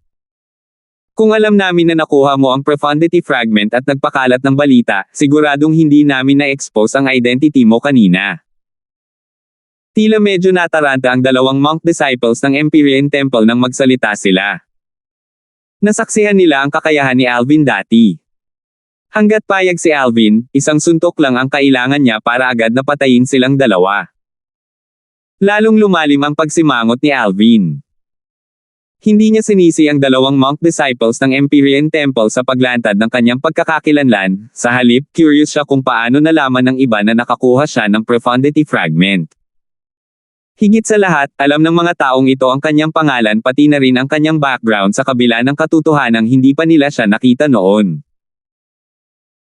Kung alam namin na nakuha mo ang profundity fragment at nagpakalat ng balita, siguradong hindi namin na-expose ang identity mo kanina. Tila medyo nataranta ang dalawang monk disciples ng Empyrean Temple nang magsalita sila. Nasaksihan nila ang kakayahan ni Alvin dati. Hanggat payag si Alvin, isang suntok lang ang kailangan niya para agad na patayin silang dalawa. Lalong lumalim ang pagsimangot ni Alvin. Hindi niya sinisi ang dalawang monk disciples ng Empyrean Temple sa paglantad ng kanyang pagkakakilanlan, sa halip, curious siya kung paano nalaman ng iba na nakakuha siya ng profundity fragment. Higit sa lahat, alam ng mga taong ito ang kanyang pangalan pati na rin ang kanyang background sa kabila ng katotohanang hindi pa nila siya nakita noon.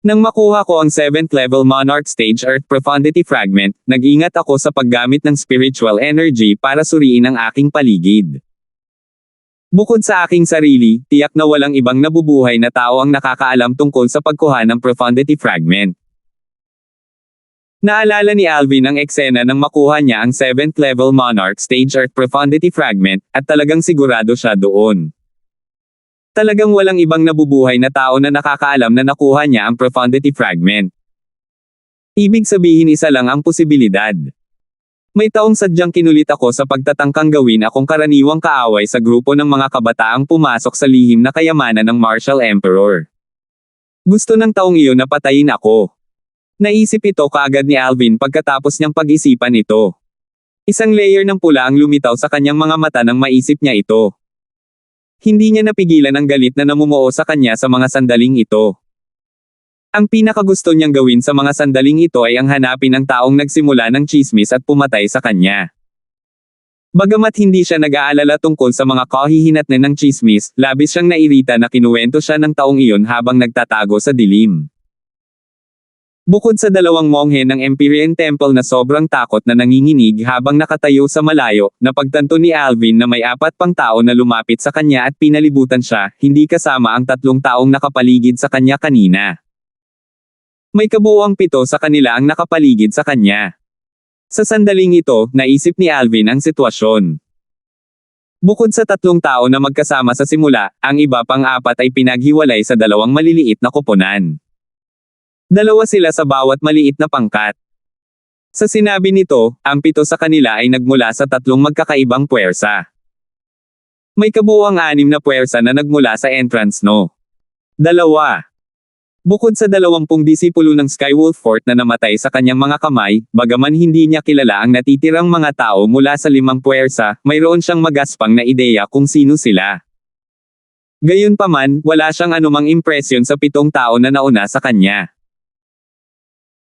Nang makuha ko ang 7th level Monarch Stage Earth Profundity Fragment, nag-ingat ako sa paggamit ng spiritual energy para suriin ang aking paligid. Bukod sa aking sarili, tiyak na walang ibang nabubuhay na tao ang nakakaalam tungkol sa pagkuha ng Profundity Fragment. Naalala ni Alvin ang eksena nang makuha niya ang 7th level Monarch Stage Earth Profundity Fragment, at talagang sigurado siya doon. Talagang walang ibang nabubuhay na tao na nakakaalam na nakuha niya ang Profundity Fragment. Ibig sabihin isa lang ang posibilidad. May taong sadyang kinulit ako sa pagtatangkang gawin akong karaniwang kaaway sa grupo ng mga kabataang pumasok sa lihim na kayamanan ng Martial Emperor. Gusto ng taong iyon na patayin ako. Naisip ito kaagad ni Alvin pagkatapos niyang pag-isipan ito. Isang layer ng pula ang lumitaw sa kanyang mga mata nang maisip niya ito. Hindi niya napigilan ang galit na namumuo sa kanya sa mga sandaling ito. Ang pinakagusto niyang gawin sa mga sandaling ito ay ang hanapin ang taong nagsimula ng tsismis at pumatay sa kanya. Bagamat hindi siya nag-aalala tungkol sa mga kahihinatnan ng tsismis, labis siyang nairita na kinuwento siya ng taong iyon habang nagtatago sa dilim. Bukod sa dalawang monghe ng Empyrean Temple na sobrang takot na nanginginig habang nakatayo sa malayo, napagtanto ni Alvin na may 4 pang tao na lumapit sa kanya at pinalibutan siya, hindi kasama ang 3 taong nakapaligid sa kanya kanina. May kabuuang 7 sa kanila ang nakapaligid sa kanya. Sa sandaling ito, naisip ni Alvin ang sitwasyon. Bukod sa 3 tao na magkasama sa simula, ang iba pang 4 ay pinaghiwalay sa 2 maliliit na koponan. 2 sila sa bawat maliit na pangkat. Sa sinabi nito, ang 7 sa kanila ay nagmula sa 3 magkakaibang puwersa. May kabuuang 6 na puwersa na nagmula sa entrance no. 2. Bukod sa 20 disipulo ng Skywolf Fort na namatay sa kanyang mga kamay, bagaman hindi niya kilala ang natitirang mga tao mula sa 5 puwersa, mayroon siyang magaspang na ideya kung sino sila. Gayunpaman, wala siyang anumang impresyon sa 7 tao na nauna sa kanya.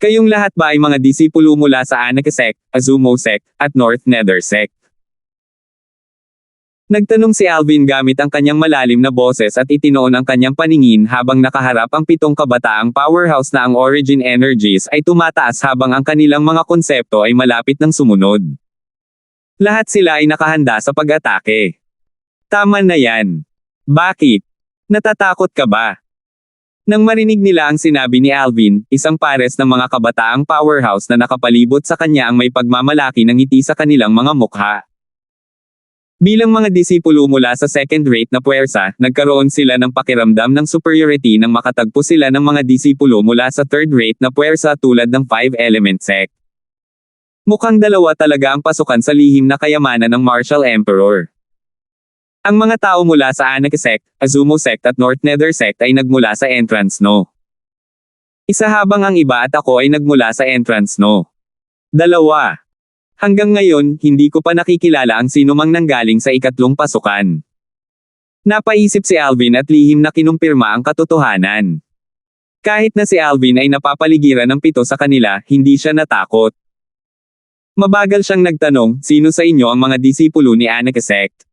Kayong lahat ba ay mga disipulo mula sa Anakin Sect, Azumo Sect, at North Nether Sect? Nagtanong si Alvin gamit ang kanyang malalim na boses at itinoon ang kanyang paningin habang nakaharap ang 7 kabataang powerhouse na ang origin energies ay tumataas habang ang kanilang mga konsepto ay malapit ng sumunod. Lahat sila ay nakahanda sa pag-atake. Tama na yan. Bakit? Natatakot ka ba? Nang marinig nila ang sinabi ni Alvin, isang pares ng mga kabataang powerhouse na nakapalibot sa kanya ang may pagmamalaki ng ngiti sa kanilang mga mukha. Bilang mga disipulo mula sa second-rate na puwersa, nagkaroon sila ng pakiramdam ng superiority nang makatagpo sila ng mga disipulo mula sa third-rate na puwersa tulad ng 5-element sect. Mukhang 2 talaga ang pasukan sa lihim na kayamanan ng Martial Emperor. Ang mga tao mula sa Anakin Sect, Azumo Sect at North Nether Sect ay nagmula sa entrance no. Isa habang ang iba at ako ay nagmula sa entrance no. 2. Hanggang ngayon, hindi ko pa nakikilala ang sinumang nanggaling sa 3 pasukan. Napaisip si Alvin at lihim na kinumpirma ang katotohanan. Kahit na si Alvin ay napapaligiran ng 7 sa kanila, hindi siya natakot. Mabagal siyang nagtanong, sino sa inyo ang mga disipulo ni Anakin Sect?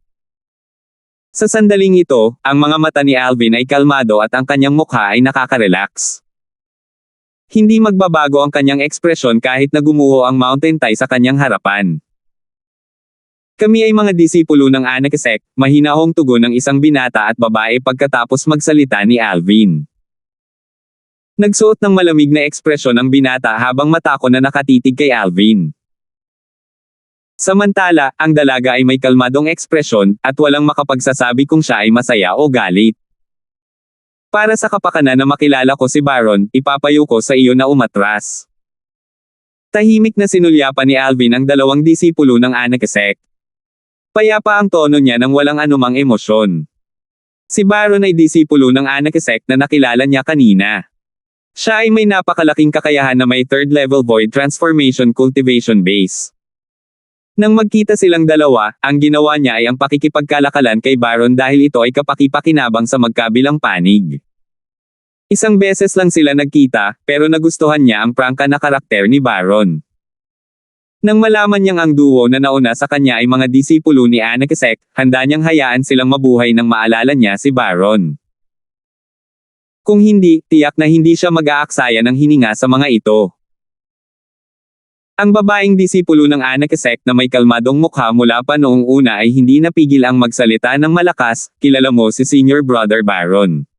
Sa sandaling ito, ang mga mata ni Alvin ay kalmado at ang kanyang mukha ay nakaka-relax. Hindi magbabago ang kanyang ekspresyon kahit na gumuho ang mountain tide sa kanyang harapan. Kami ay mga disipulo ng Anakesek, mahinahong tugon ng isang binata at babae pagkatapos magsalita ni Alvin. Nagsuot ng malamig na ekspresyon ang binata habang mata ko na nakatitig kay Alvin. Samantala, ang dalaga ay may kalmadong ekspresyon, at walang makapagsasabi kung siya ay masaya o galit. Para sa kapakanan na makilala ko si Baron, ipapayo ko sa iyo na umatras. Tahimik na sinulyapan ni Alvin ang dalawang disipulo ng Anakesek. Payapa ang tono niya nang walang anumang emosyon. Si Baron ay disipulo ng Anakesek na nakilala niya kanina. Siya ay may napakalaking kakayahan na may third level void transformation cultivation base. Nang magkita silang dalawa, ang ginawa niya ay ang pakikipagkalakalan kay Baron dahil ito ay kapaki-pakinabang sa magkabilang panig. Isang beses lang sila nagkita, pero nagustuhan niya ang prangka na karakter ni Baron. Nang malaman niyang ang duo na nauna sa kanya ay mga disipulo ni Anakesek, handa niyang hayaan silang mabuhay nang maalala niya si Baron. Kung hindi, tiyak na hindi siya mag-aaksaya ng hininga sa mga ito. Ang babaeng disipulo ng Anakesek na may kalmadong mukha mula pa noong una ay hindi napigil ang magsalita ng malakas, kilala mo si Senior Brother Baron.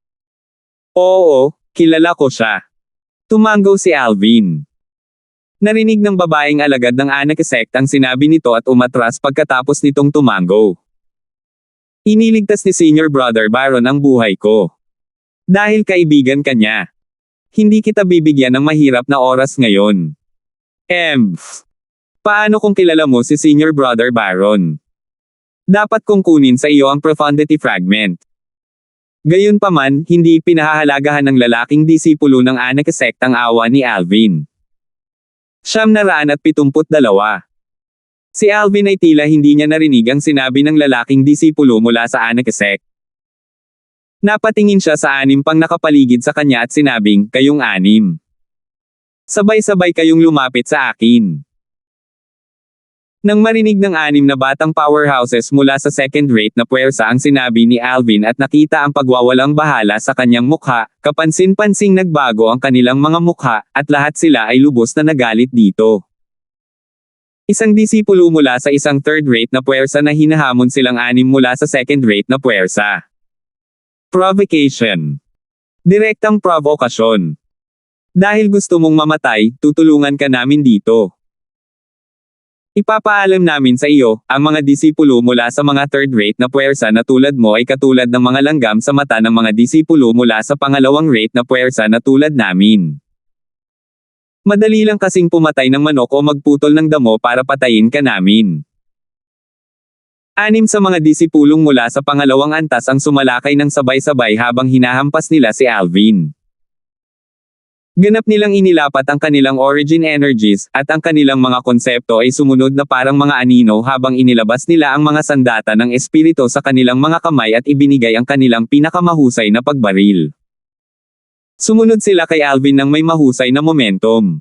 Oo, kilala ko siya. Tumango si Alvin. Narinig ng babaeng alagad ng Anakesek ang sinabi nito at umatras pagkatapos nitong tumango. Iniligtas ni Senior Brother Baron ang buhay ko. Dahil kaibigan ka niya. Hindi kita bibigyan ng mahirap na oras ngayon. Paano kung kilala mo si Senior Brother Baron? Dapat kong kunin sa iyo ang profundity fragment. Gayunpaman, hindi pinahahalagahan ng lalaking disipulo ng Anakesek ang awa ni Alvin. 972. Si Alvin ay tila hindi niya narinig ang sinabi ng lalaking disipulo mula sa Anakesek. Napatingin siya sa anim pang nakapaligid sa kanya at sinabing, kayong anim. Sabay-sabay kayong lumapit sa akin. Nang marinig ng anim na batang powerhouses mula sa second-rate na puwersa ang sinabi ni Alvin at nakita ang pagwawalang bahala sa kanyang mukha, kapansin-pansing nagbago ang kanilang mga mukha, at lahat sila ay lubos na nagalit dito. Isang disipulo mula sa isang third-rate na puwersa na hinahamon silang anim mula sa second-rate na puwersa. Provocation. Direktang provokasyon. Dahil gusto mong mamatay, tutulungan ka namin dito. Ipapaalam namin sa iyo, ang mga disipulo mula sa mga third-rate na puwersa na tulad mo ay katulad ng mga langgam sa mata ng mga disipulo mula sa pangalawang rate na puwersa na tulad namin. Madali lang kasing pumatay ng manok o magputol ng damo para patayin ka namin. Anim sa mga disipulong mula sa pangalawang antas ang sumalakay ng sabay-sabay habang hinahampas nila si Alvin. Ganap nilang inilapat ang kanilang origin energies, at ang kanilang mga konsepto ay sumunod na parang mga anino habang inilabas nila ang mga sandata ng espiritu sa kanilang mga kamay at ibinigay ang kanilang pinakamahusay na pagbaril. Sumunod sila kay Alvin ng may mahusay na momentum.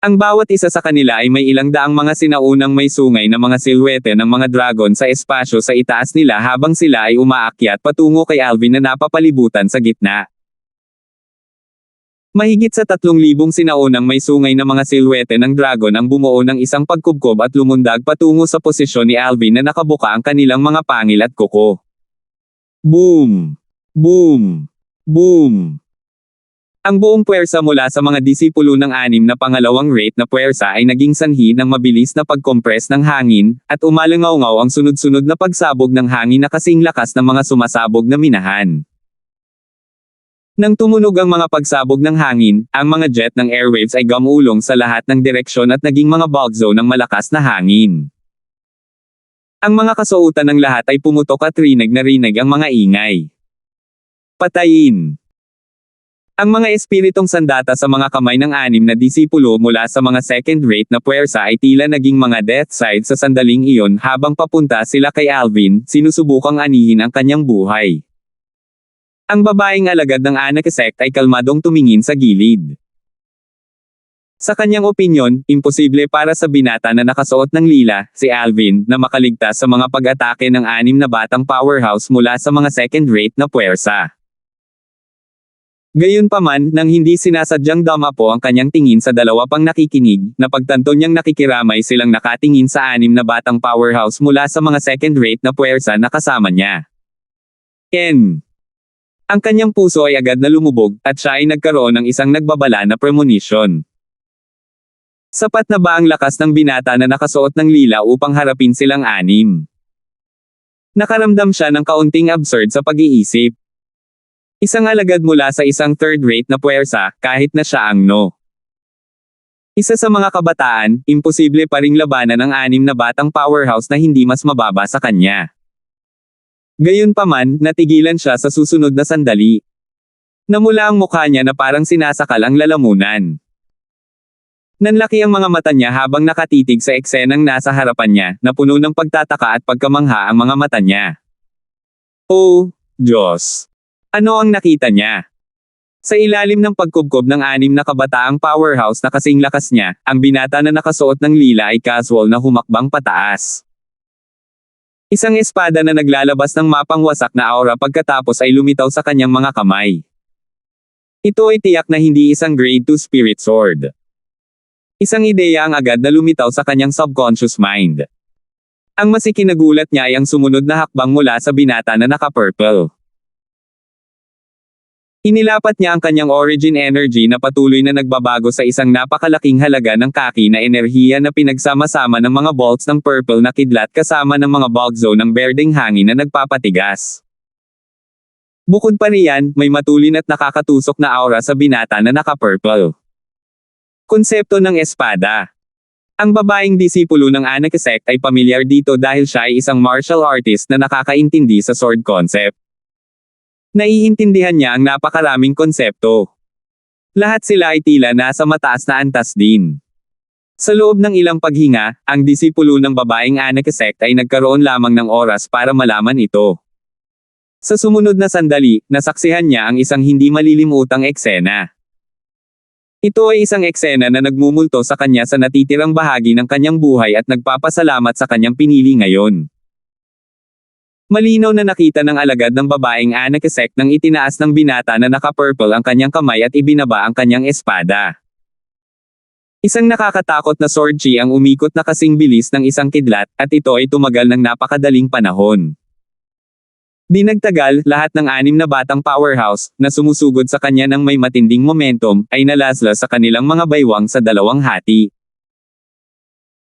Ang bawat isa sa kanila ay may ilang daang mga sinaunang may sungay na mga silhwete ng mga dragon sa espasyo sa itaas nila habang sila ay umaakyat patungo kay Alvin na napapalibutan sa gitna. Mahigit sa 3,000 sinaunang may sungay na mga silhwete ng dragon ang bumuo ng isang pagkubkob at lumundag patungo sa posisyon ni Alvin na nakabuka ang kanilang mga pangil at kuko. Boom! Boom! Boom! Ang buong puwersa mula sa mga disipulo ng anim na pangalawang rate na puwersa ay naging sanhi ng mabilis na pagkompres ng hangin, at umalangaw-ngaw ang sunod-sunod na pagsabog ng hangin na kasing lakas ng mga sumasabog na minahan. Nang tumunog ang mga pagsabog ng hangin, ang mga jet ng airwaves ay gumulong sa lahat ng direksyon at naging mga bulk zone ng malakas na hangin. Ang mga kasuotan ng lahat ay pumutok at rinig na rinig ang mga ingay. Patayin. Ang mga espiritong sandata sa mga kamay ng anim na disipulo mula sa mga second-rate na puwersa ay tila naging mga death side sa sandaling iyon habang papunta sila kay Alvin, sinusubukang anihin ang kanyang buhay. Ang babaeng alagad ng Anakesek ay kalmadong tumingin sa gilid. Sa kanyang opinyon, imposible para sa binata na nakasuot ng lila, si Alvin, na makaligtas sa mga pag-atake ng anim na batang powerhouse mula sa mga second-rate na puwersa. Gayunpaman, nang hindi sinasadyang dumapo ang kanyang tingin sa dalawa pang nakikinig, napagtanto niyang nakikiramay silang nakatingin sa 6 na batang powerhouse mula sa mga second-rate na puwersa na kasama niya. Ang kanyang puso ay agad na lumubog, at siya ay nagkaroon ng isang nagbabala na premonition. Sapat na ba ang lakas ng binata na nakasuot ng lila upang harapin silang 6? Nakaramdam siya ng kaunting absurd sa pag-iisip. Isang alagad mula sa isang third-rate na puwersa, kahit na siya ang no. Isa sa mga kabataan, imposible pa ring labanan ang 6 na batang powerhouse na hindi mas mababa sa kanya. Gayunpaman, natigilan siya sa susunod na sandali. Namula ang mukha niya na parang sinasakal ang lalamunan. Nanlaki ang mga mata niya habang nakatitig sa eksenang nasa harapan niya, na puno ng pagtataka at pagkamangha ang mga mata niya. Oh, Diyos! Ano ang nakita niya? Sa ilalim ng pagkubkob ng 6 na kabataang powerhouse na kasing lakas niya, ang binata na nakasuot ng lila ay casual na humakbang pataas. Isang espada na naglalabas ng mapangwasak na aura pagkatapos ay lumitaw sa kanyang mga kamay. Ito ay tiyak na hindi isang grade 2 spirit sword. Isang ideya ang agad na lumitaw sa kanyang subconscious mind. Ang masikinagulat niya ay ang sumunod na hakbang mula sa binata na naka-purple. Inilapat niya ang kanyang origin energy na patuloy na nagbabago sa isang napakalaking halaga ng kaki na enerhiya na pinagsama-sama ng mga bolts ng purple na kidlat kasama ng mga bugzo ng berdeng hangin na nagpapatigas. Bukod pa riyan, may matulin at nakakatusok na aura sa binata na naka-purple. Konsepto ng espada. Ang babaeng disipulo ng Anakesect ay pamilyar dito dahil siya ay isang martial artist na nakakaintindi sa sword concept. Naiintindihan niya ang napakaraming konsepto. Lahat sila ay tila nasa mataas na antas din. Sa loob ng ilang paghinga, ang disipulo ng babaeng Anakesect ay nagkaroon lamang ng oras para malaman ito. Sa sumunod na sandali, nasaksihan niya ang isang hindi malilimutang eksena. Ito ay isang eksena na nagmumulto sa kanya sa natitirang bahagi ng kanyang buhay at nagpapasalamat sa kanyang pinili ngayon. Malinaw na nakita ng alagad ng babaeng Anakesect nang itinaas ng binata na naka-purple ang kanyang kamay at ibinaba ang kanyang espada. Isang nakakatakot na sword chi ang umikot na kasing bilis ng isang kidlat, at ito ay tumagal ng napakadaling panahon. Di nagtagal, lahat ng 6 na batang powerhouse, na sumusugod sa kanya ng may matinding momentum, ay nalaslas sa kanilang mga baywang sa dalawang hati.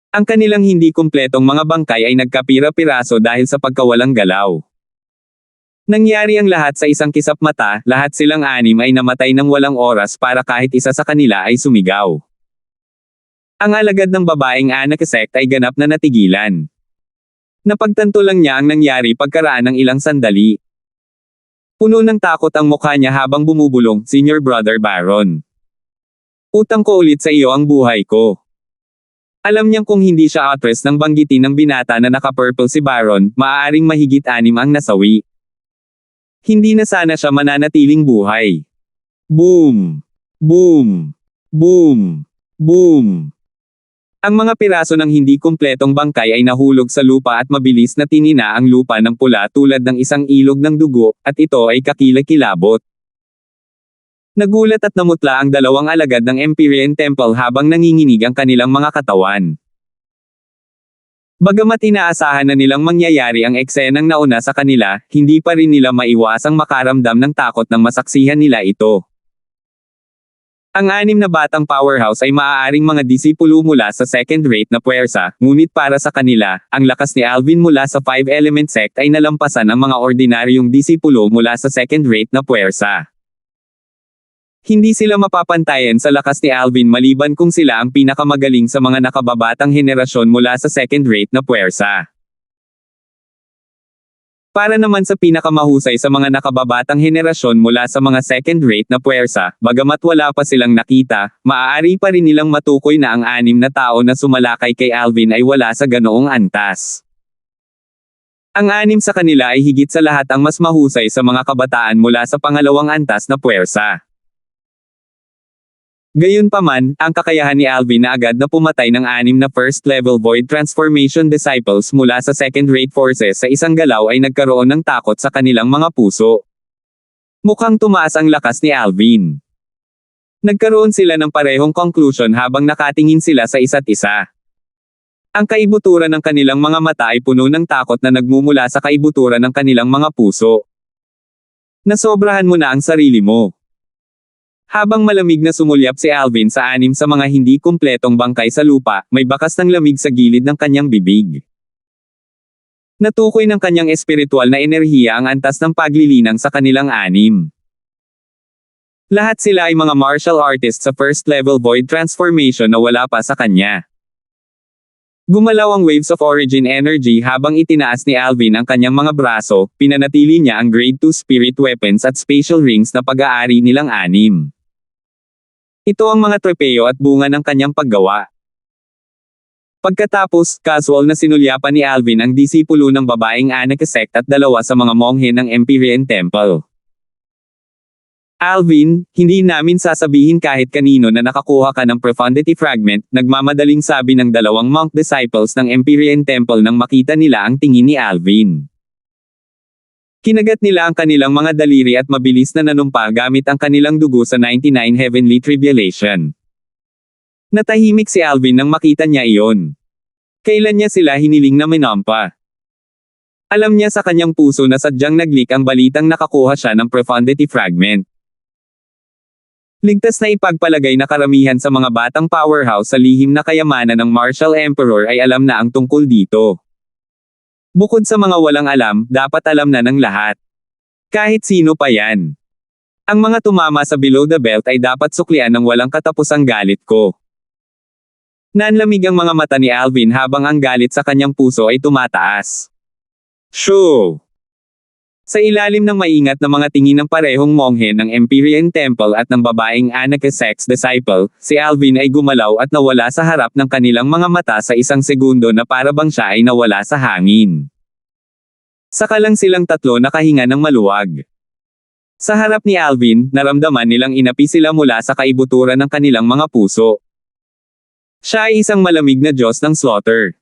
Ang kanilang hindi kumpletong mga bangkay ay nagkapira-piraso dahil sa pagkawalang galaw. Nangyari ang lahat sa isang kisap mata, lahat silang 6 ay namatay ng walang oras para kahit isa sa kanila ay sumigaw. Ang alagad ng babaeng Anakesect ay ganap na natigilan. Napagtanto lang niya ang nangyari pagkaraan ng ilang sandali. Puno ng takot ang mukha niya habang bumubulong, "Senior Brother Baron. Utang ko ulit sa iyo ang buhay ko." Alam niyang kung hindi siya atras ng banggitin ng binata na naka-purple si Baron, maaaring mahigit 6 ang nasawi. Hindi na sana siya mananatiling buhay. Boom! Boom! Boom! Boom! Ang mga piraso ng hindi kumpletong bangkay ay nahulog sa lupa at mabilis na tinina ang lupa ng pula tulad ng isang ilog ng dugo, at ito ay kakilakilabot. Nagulat at namutla ang dalawang alagad ng Empyrean Temple habang nanginginig ang kanilang mga katawan. Bagamat inaasahan na nilang mangyayari ang eksenang nauna sa kanila, hindi pa rin nila maiwasang makaramdam ng takot nang masaksihan nila ito. Ang 6 na batang powerhouse ay maaaring mga disipulo mula sa second-rate na puwersa, ngunit para sa kanila, ang lakas ni Alvin mula sa 5-element sect ay nalampasan ang mga ordinaryong disipulo mula sa second-rate na puwersa. Hindi sila mapapantayan sa lakas ni Alvin maliban kung sila ang pinakamagaling sa mga nakababatang henerasyon mula sa second-rate na puwersa. Para naman sa pinakamahusay sa mga nakababatang henerasyon mula sa mga second-rate na puwersa, bagamat wala pa silang nakita, maaari pa rin nilang matukoy na ang 6 na tao na sumalakay kay Alvin ay wala sa ganoong antas. Ang 6 sa kanila ay higit sa lahat ang mas mahusay sa mga kabataan mula sa pangalawang antas na puwersa. Gayunpaman, ang kakayahan ni Alvin na agad na pumatay ng 6 na first-level Void Transformation Disciples mula sa second-rate forces sa isang galaw ay nagkaroon ng takot sa kanilang mga puso. Mukhang tumaas ang lakas ni Alvin. Nagkaroon sila ng parehong conclusion habang nakatingin sila sa isa't isa. Ang kaibuturan ng kanilang mga mata ay puno ng takot na nagmumula sa kaibuturan ng kanilang mga puso. Nasobrahan mo na ang sarili mo. Habang malamig na sumulyap si Alvin sa 6 sa mga hindi kumpletong bangkay sa lupa, may bakas ng lamig sa gilid ng kanyang bibig. Natukoy ng kanyang espiritual na enerhiya ang antas ng paglilinang sa kanilang 6. Lahat sila ay mga martial artists sa first level void transformation na wala pa sa kanya. Gumalaw ang waves of origin energy habang itinaas ni Alvin ang kanyang mga braso, pinanatili niya ang grade 2 spirit weapons at spatial rings na pag-aari nilang 6. Ito ang mga trepeo at bunga ng kanyang paggawa. Pagkatapos, casual na sinulyapan ni Alvin ang disipulo ng babaeng Anaka sect at 2 sa mga monghe ng Empyrean Temple. Alvin, hindi namin sasabihin kahit kanino na nakakuha ka ng Profundity Fragment, nagmamadaling sabi ng 2 monk disciples ng Empyrean Temple nang makita nila ang tingin ni Alvin. Kinagat nila ang kanilang mga daliri at mabilis na nanumpa gamit ang kanilang dugo sa 99 Heavenly Tribulation. Natahimik si Alvin nang makita niya iyon. Kailan niya sila hiniling na minampa? Alam niya sa kanyang puso na sadyang nag-leak ang balitang nakakuha siya ng Profundity Fragment. Ligtas na ipagpalagay na karamihan sa mga batang powerhouse sa lihim na kayamanan ng Martial Emperor ay alam na ang tungkol dito. Bukod sa mga walang alam, dapat alam na ng lahat. Kahit sino pa yan. Ang mga tumama sa below the belt ay dapat suklian ng walang katapusang galit ko. Nanlamig ang mga mata ni Alvin habang ang galit sa kanyang puso ay tumataas. Shoo! Sa ilalim ng maingat na mga tingin ng parehong monghe ng Empyrean Temple at ng babaeng Anaka Sect's disciple, si Alvin ay gumalaw at nawala sa harap ng kanilang mga mata sa isang segundo na para bang siya ay nawala sa hangin. Saka lang silang tatlo nakahinga ng maluwag. Sa harap ni Alvin, naramdaman nilang inapi sila mula sa kaibuturan ng kanilang mga puso. Siya ay isang malamig na Diyos ng slaughter.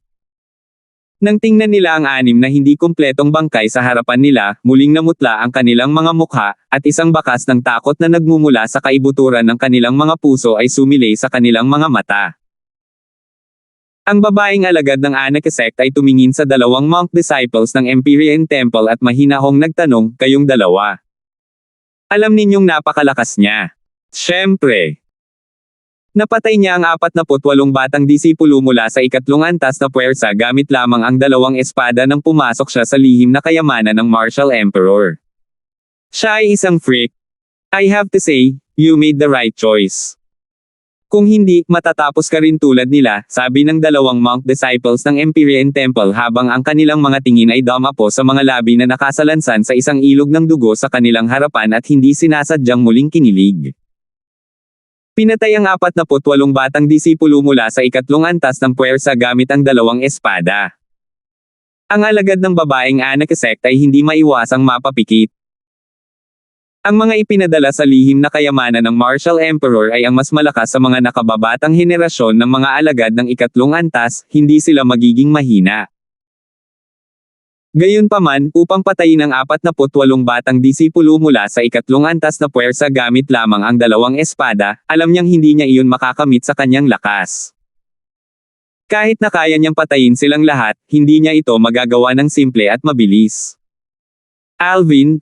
Nang tingnan nila ang 6 na hindi kumpletong bangkay sa harapan nila, muling namutla ang kanilang mga mukha, at isang bakas ng takot na nagmumula sa kaibuturan ng kanilang mga puso ay sumilay sa kanilang mga mata. Ang babaeng alagad ng Anaka sect ay tumingin sa 2 monk disciples ng Empyrean Temple at mahinahong nagtanong, "Kayong 2? Alam ninyong napakalakas niya." Siyempre. Napatay niya ang 48 batang disipulo mula sa 3 antas na puwersa gamit lamang ang 2 espada nang pumasok siya sa lihim na kayamanan ng Martial Emperor. Siya ay isang freak. I have to say, you made the right choice. Kung hindi, matatapos ka rin tulad nila, sabi ng 2 monk disciples ng Empyrean Temple habang ang kanilang mga tingin ay dumapo sa mga labi na nakasalansan sa isang ilog ng dugo sa kanilang harapan at hindi sinasadyang muling kinilig. Pinatay ang 48 batang disipulo mula sa 3 antas ng puwersa gamit ang 2 espada. Ang alagad ng babaeng Anaka sect ay hindi maiwasang mapapikit. Ang mga ipinadala sa lihim na kayamanan ng Martial Emperor ay ang mas malakas sa mga nakababatang henerasyon ng mga alagad ng 3 antas, hindi sila magiging mahina. Gayunpaman, upang patayin ang 48 batang disipulo mula sa 3 antas na puwersa gamit lamang ang 2 espada, alam niyang hindi niya iyon makakamit sa kanyang lakas. Kahit na kaya niyang patayin silang lahat, hindi niya ito magagawa ng simple at mabilis. Alvin.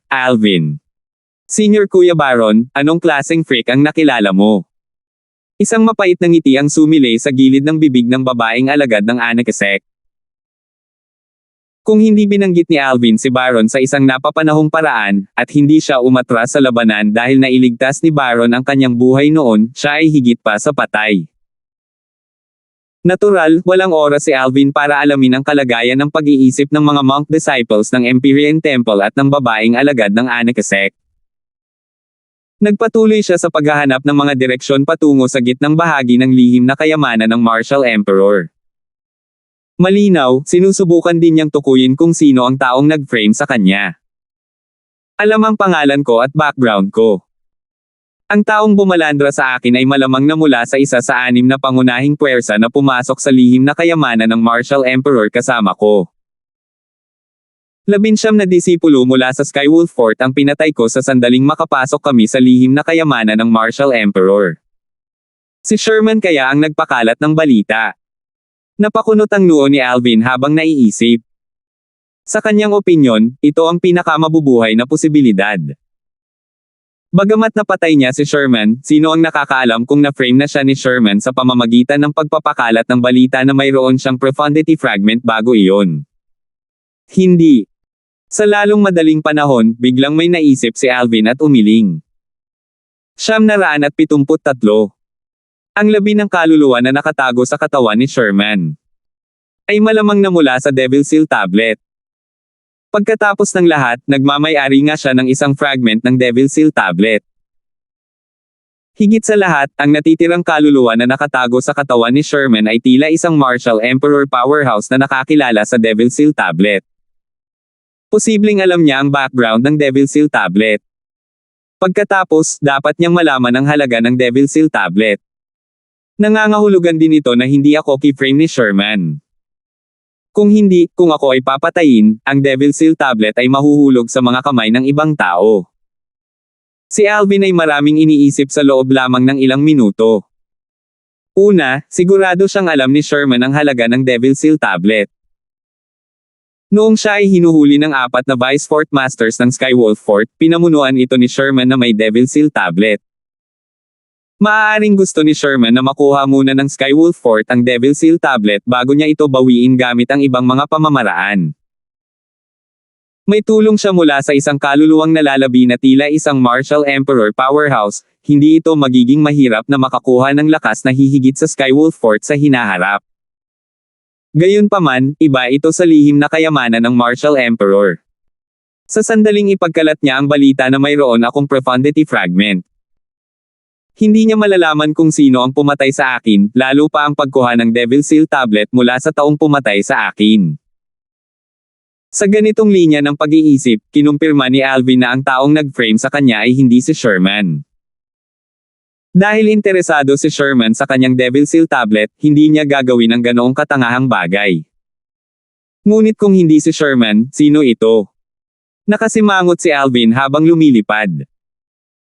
Senior Kuya Baron, anong klaseng freak ang nakilala mo? Isang mapait na ngiti ang sumilay sa gilid ng bibig ng babaeng alagad ng Anaka sect. Kung hindi binanggit ni Alvin si Baron sa isang napapanahong paraan, at hindi siya umatras sa labanan dahil nailigtas ni Baron ang kanyang buhay noon, siya ay higit pa sa patay. Natural, walang oras si Alvin para alamin ang kalagayan ng pag-iisip ng mga monk disciples ng Empyrean Temple at ng babaeng alagad ng Anaka sect. Nagpatuloy siya sa paghahanap ng mga direksyon patungo sa gitnang bahagi ng lihim na kayamanan ng Martial Emperor. Malinaw, sinusubukan din niyang tukuyin kung sino ang taong nag-frame sa kanya. Alam ang pangalan ko at background ko. Ang taong bumalandra sa akin ay malamang na mula sa isa sa 6 na pangunahing puwersa na pumasok sa lihim na kayamanan ng Martial Emperor kasama ko. 19 na disipulo mula sa Skywolf Fort ang pinatay ko sa sandaling makapasok kami sa lihim na kayamanan ng Martial Emperor. Si Sherman kaya ang nagpakalat ng balita. Napakunot ang noo ni Alvin habang naiisip. Sa kanyang opinyon, ito ang pinakamabubuhay na posibilidad. Bagamat napatay niya si Sherman, sino ang nakakaalam kung na-frame na siya ni Sherman sa pamamagitan ng pagpapakalat ng balita na mayroon siyang profundity fragment bago iyon? Hindi. Sa lalong madaling panahon, biglang may naisip si Alvin at umiling. 973. Ang labi ng kaluluwa na nakatago sa katawan ni Sherman ay malamang na mula sa Devil Seal Tablet. Pagkatapos ng lahat, nagmamay-ari nga siya ng isang fragment ng Devil Seal Tablet. Higit sa lahat, ang natitirang kaluluwa na nakatago sa katawan ni Sherman ay tila isang Martial Emperor powerhouse na nakakilala sa Devil Seal Tablet. Posibleng alam niya ang background ng Devil Seal Tablet. Pagkatapos, dapat niyang malaman ang halaga ng Devil Seal Tablet. Nangangahulugan din ito na hindi ako keyframe ni Sherman. Kung hindi, kung ako ay papatayin, ang Devil Seal Tablet ay mahuhulog sa mga kamay ng ibang tao. Si Alvin ay maraming iniisip sa loob lamang ng ilang minuto. Una, sigurado siyang alam ni Sherman ang halaga ng Devil Seal Tablet. Noong siya ay hinuhuli ng 4 na Vice Fort Masters ng Skywolf Fort, pinamunuan ito ni Sherman na may Devil Seal Tablet. Maaaring gusto ni Sherman na makuha muna ng Skywolf Fort ang Devil Seal Tablet bago niya ito bawiin gamit ang ibang mga pamamaraan. May tulong siya mula sa isang kaluluwang nalalabi na tila isang Martial Emperor powerhouse, hindi ito magiging mahirap na makakuha ng lakas na hihigit sa Skywolf Fort sa hinaharap. Gayunpaman, iba ito sa lihim na kayamanan ng Martial Emperor. Sa sandaling ipagkalat niya ang balita na mayroon akong profundity fragment. Hindi niya malalaman kung sino ang pumatay sa akin, lalo pa ang pagkuha ng Devil Seal Tablet mula sa taong pumatay sa akin. Sa ganitong linya ng pag-iisip, kinumpirma ni Alvin na ang taong nag-frame sa kanya ay hindi si Sherman. Dahil interesado si Sherman sa kanyang Devil Seal Tablet, hindi niya gagawin ang ganoong katangahang bagay. Ngunit kung hindi si Sherman, sino ito? Nakasimangot si Alvin habang lumilipad.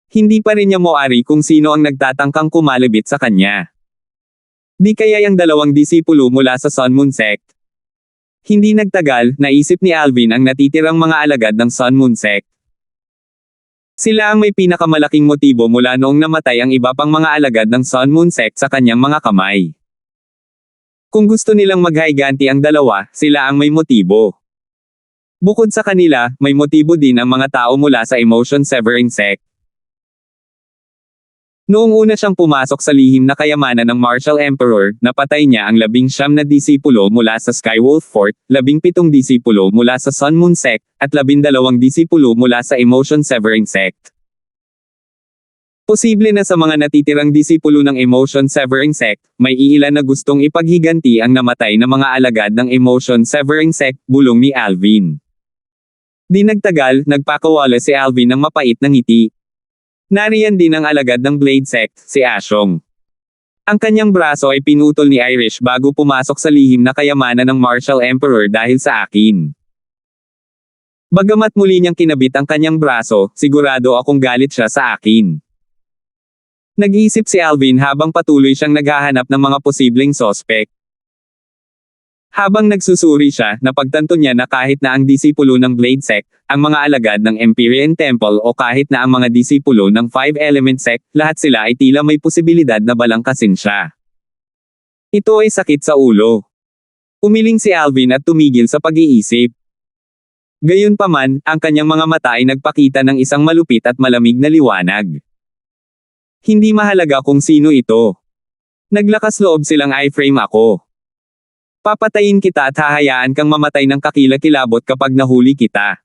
Hindi pa rin niya moari kung sino ang nagtatangkang kumalabit sa kanya. Di kaya yung 2 disipulo mula sa Sun Moon Sect? Hindi nagtagal, naisip ni Alvin ang natitirang mga alagad ng Sun Moon Sect. Sila ang may pinakamalaking motibo mula noong namatay ang iba pang mga alagad ng Sun Moon Sect sa kanyang mga kamay. Kung gusto nilang maghaiganti ang 2, sila ang may motibo. Bukod sa kanila, may motibo din ang mga tao mula sa Emotion Severing Sect. Noong una siyang pumasok sa lihim na kayamanan ng Martial Emperor, napatay niya ang 19 na disipulo mula sa Skywolf Fort, 17 disipulo mula sa Sun Moon Sect, at 12 disipulo mula sa Emotion Severing Sect. Posible na sa mga natitirang disipulo ng Emotion Severing Sect, may iilan na gustong ipaghiganti ang namatay na mga alagad ng Emotion Severing Sect, bulong ni Alvin. Di nagtagal, nagpakawala si Alvin ng mapait na ngiti. Nariyan din ang alagad ng Blade Sect, si Ashong. Ang kanyang braso ay pinutol ni Irish bago pumasok sa lihim na kayamanan ng Martial Emperor dahil sa akin. Bagamat muli niyang kinabit ang kanyang braso, sigurado akong galit siya sa akin. Nag-iisip si Alvin habang patuloy siyang naghahanap ng mga posibleng sospek. Habang nagsusuri siya, napagtanto niya na kahit na ang disipulo ng Blade Sect, ang mga alagad ng Empyrean Temple o kahit na ang mga disipulo ng Five Element Sect, lahat sila ay tila may posibilidad na balangkasin siya. Ito ay sakit sa ulo. Umiling si Alvin at tumigil sa pag-iisip. Gayunpaman, ang kanyang mga mata ay nagpakita ng isang malupit at malamig na liwanag. Hindi mahalaga kung sino ito. Naglakas loob silang i-frame ako. Papatayin kita at hahayaan kang mamatay ng kakilakilabot kapag nahuli kita.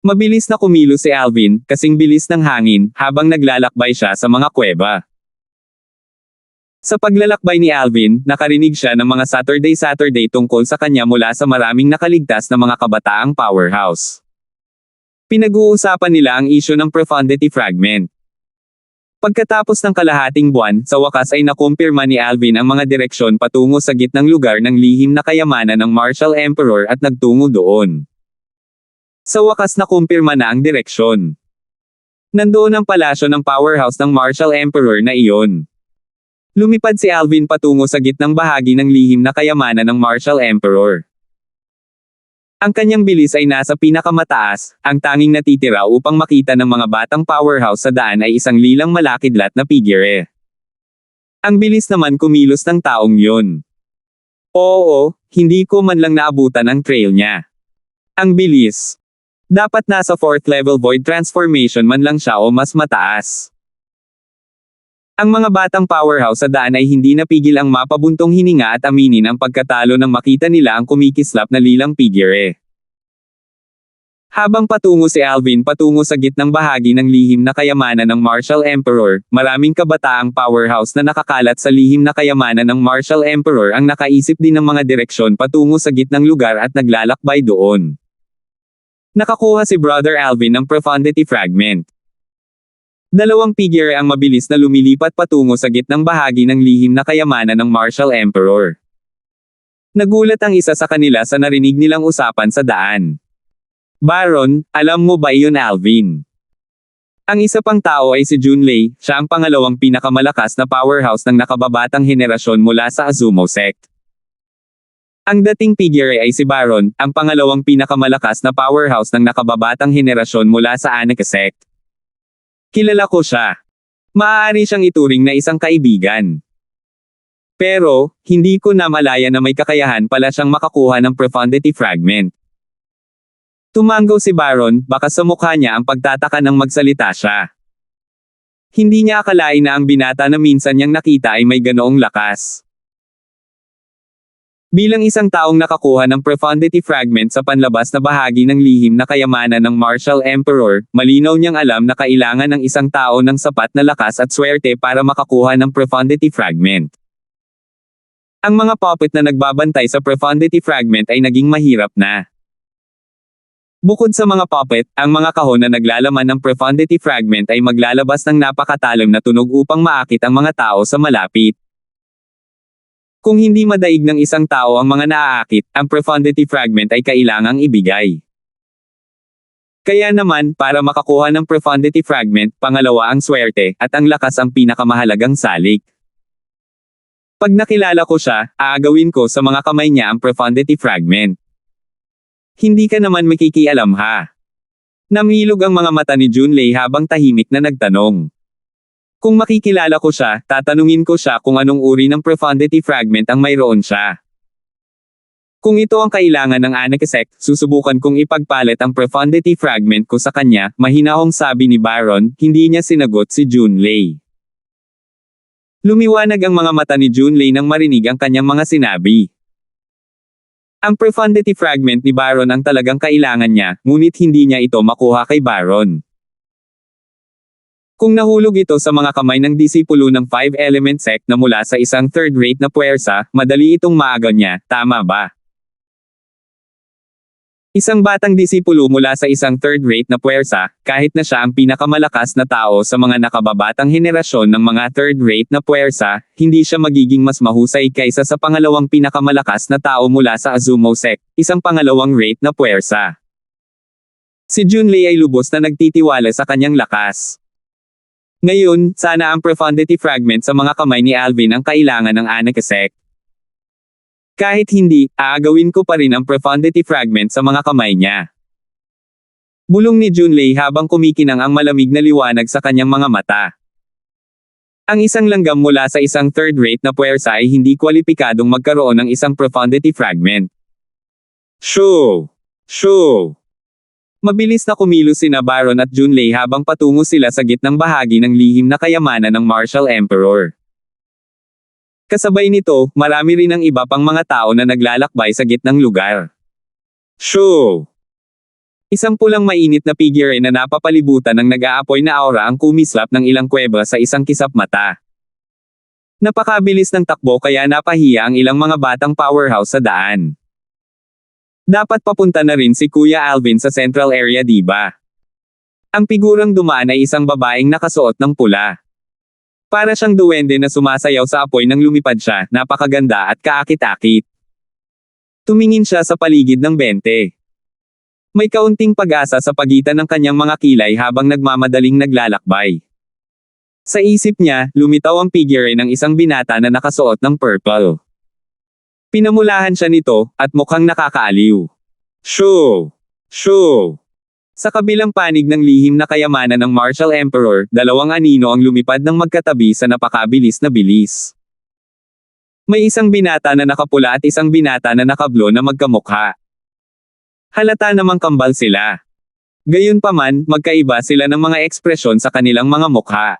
Mabilis na kumilos si Alvin, kasing bilis ng hangin, habang naglalakbay siya sa mga kuweba. Sa paglalakbay ni Alvin, nakarinig siya ng mga Saturday tungkol sa kanya mula sa maraming nakaligtas na mga kabataang powerhouse. Pinag-uusapan nila ang isyu ng profundity fragment. Pagkatapos ng kalahating buwan, sa wakas ay nakumpirma ni Alvin ang mga direksyon patungo sa gitnang lugar ng lihim na kayamanan ng Martial Emperor at nagtungo doon. Sa wakas nakumpirma na ang direksyon. Nandoon ang palasyo ng powerhouse ng Martial Emperor na iyon. Lumipad si Alvin patungo sa gitnang bahagi ng lihim na kayamanan ng Martial Emperor. Ang kanyang bilis ay nasa pinakamataas, ang tanging natitira upang makita ng mga batang powerhouse sa daan ay isang lilang malakidlat na figure. Ang bilis naman kumilos ng taong yun. Oo, hindi ko man lang naabutan ang trail niya. Ang bilis. Dapat nasa 4th level void transformation man lang siya o mas mataas. Ang mga batang powerhouse sa daan ay hindi napigil ang mapabuntong hininga at aminin ang pagkatalo nang makita nila ang kumikislap na lilang figure. Habang patungo si Alvin patungo sa gitnang bahagi ng lihim na kayamanan ng Martial Emperor, maraming kabataang powerhouse na nakakalat sa lihim na kayamanan ng Martial Emperor ang nakaisip din ng mga direksyon patungo sa gitnang lugar at naglalakbay doon. Nakakuha si Brother Alvin ng Profundity Fragment. Dalawang figure ang mabilis na lumilipat patungo sa gitnang bahagi ng lihim na kayamanan ng Martial Emperor. Nagulat ang isa sa kanila sa narinig nilang usapan sa daan. Baron, alam mo ba iyon Alvin? Ang isa pang tao ay si Junlei, siya ang pangalawang pinakamalakas na powerhouse ng nakababatang henerasyon mula sa Azumo Sect. Ang dating figure ay si Baron, ang pangalawang pinakamalakas na powerhouse ng nakababatang henerasyon mula sa Aneka Sect. Kilala ko siya. Maaari siyang ituring na isang kaibigan. Pero, hindi ko na malaya na may kakayahan pala siyang makakuha ng Profundity Fragment. Tumango si Baron, baka sa mukha niya ang pagtataka nang magsalita siya. Hindi niya akalain na ang binata na minsan niyang nakita ay may ganoong lakas. Bilang isang taong nakakuha ng Profundity Fragment sa panlabas na bahagi ng lihim na kayamanan ng Martial Emperor, malinaw niyang alam na kailangan ng isang tao ng sapat na lakas at swerte para makakuha ng Profundity Fragment. Ang mga puppet na nagbabantay sa Profundity Fragment ay naging mahirap na. Bukod sa mga puppet, ang mga kahon na naglalaman ng Profundity Fragment ay maglalabas ng napakatalim na tunog upang maakit ang mga tao sa malapit. Kung hindi madaig ng isang tao ang mga naaakit, ang Profundity Fragment ay kailangang ibigay. Kaya naman, para makakuha ng Profundity Fragment, pangalawa ang swerte, at ang lakas ang pinakamahalagang salik. Pag nakilala ko siya, aagawin ko sa mga kamay niya ang Profundity Fragment. Hindi ka naman makikialam ha. Namilog ang mga mata ni Junlei habang tahimik na nagtanong. Kung makikilala ko siya, tatanungin ko siya kung anong uri ng Profundity Fragment ang mayroon siya. Kung ito ang kailangan ng Aneka Sect, susubukan kong ipagpalit ang Profundity Fragment ko sa kanya, mahinahong sabi ni Baron, hindi niya sinagot si Junlei. Lumiwanag ang mga mata ni Junlei nang marinig ang kanyang mga sinabi. Ang Profundity Fragment ni Baron ang talagang kailangan niya, ngunit hindi niya ito makuha kay Baron. Kung nahulog ito sa mga kamay ng disipulo ng 5-element sect na mula sa isang third-rate na puwersa, madali itong maaga niya, tama ba? Isang batang disipulo mula sa isang third-rate na puwersa, kahit na siya ang pinakamalakas na tao sa mga nakababatang henerasyon ng mga third-rate na puwersa, hindi siya magiging mas mahusay kaysa sa pangalawang pinakamalakas na tao mula sa Azumo Sect, isang pangalawang rate na puwersa. Si Junlei ay lubos na nagtitiwala sa kanyang lakas. Ngayon, sana ang Profundity Fragment sa mga kamay ni Alvin ang kailangan ng Aneka Sect. Kahit hindi, aagawin ko pa rin ang Profundity Fragment sa mga kamay niya. Bulong ni Junlei habang kumikinang ang malamig na liwanag sa kanyang mga mata. Ang isang langgam mula sa isang third-rate na puwersa ay hindi kwalipikadong magkaroon ng isang Profundity Fragment. Shoo! Shoo! Mabilis na kumilos sina Baron at Junlei habang patungo sila sa gitnang bahagi ng lihim na kayamanan ng Martial Emperor. Kasabay nito, marami rin ang iba pang mga tao na naglalakbay sa gitnang lugar. Shoo! Isang pulang mainit na figure na napapalibutan ng nag-aapoy na aura ang kumislap ng ilang kuweba sa isang kisap mata. Napakabilis ng takbo kaya napahiya ang ilang mga batang powerhouse sa daan. Dapat papunta na rin si Kuya Alvin sa central area diba? Ang figurang dumaan ay isang babaeng nakasuot ng pula. Para siyang duwende na sumasayaw sa apoy nang lumipad siya, napakaganda at kaakit-akit. Tumingin siya sa paligid ng 20. May kaunting pag-asa sa pagitan ng kanyang mga kilay habang nagmamadaling naglalakbay. Sa isip niya, lumitaw ang figure ng isang binata na nakasuot ng purple. Pinamulahan siya nito, at mukhang nakakaaliw. Shoo! Shoo! Sa kabilang panig ng lihim na kayamanan ng Martial Emperor, dalawang anino ang lumipad ng magkatabi sa napakabilis na bilis. May isang binata na nakapula at isang binata na nakablo na magkamukha. Halata namang kambal sila. Gayunpaman, magkaiba sila ng mga ekspresyon sa kanilang mga mukha.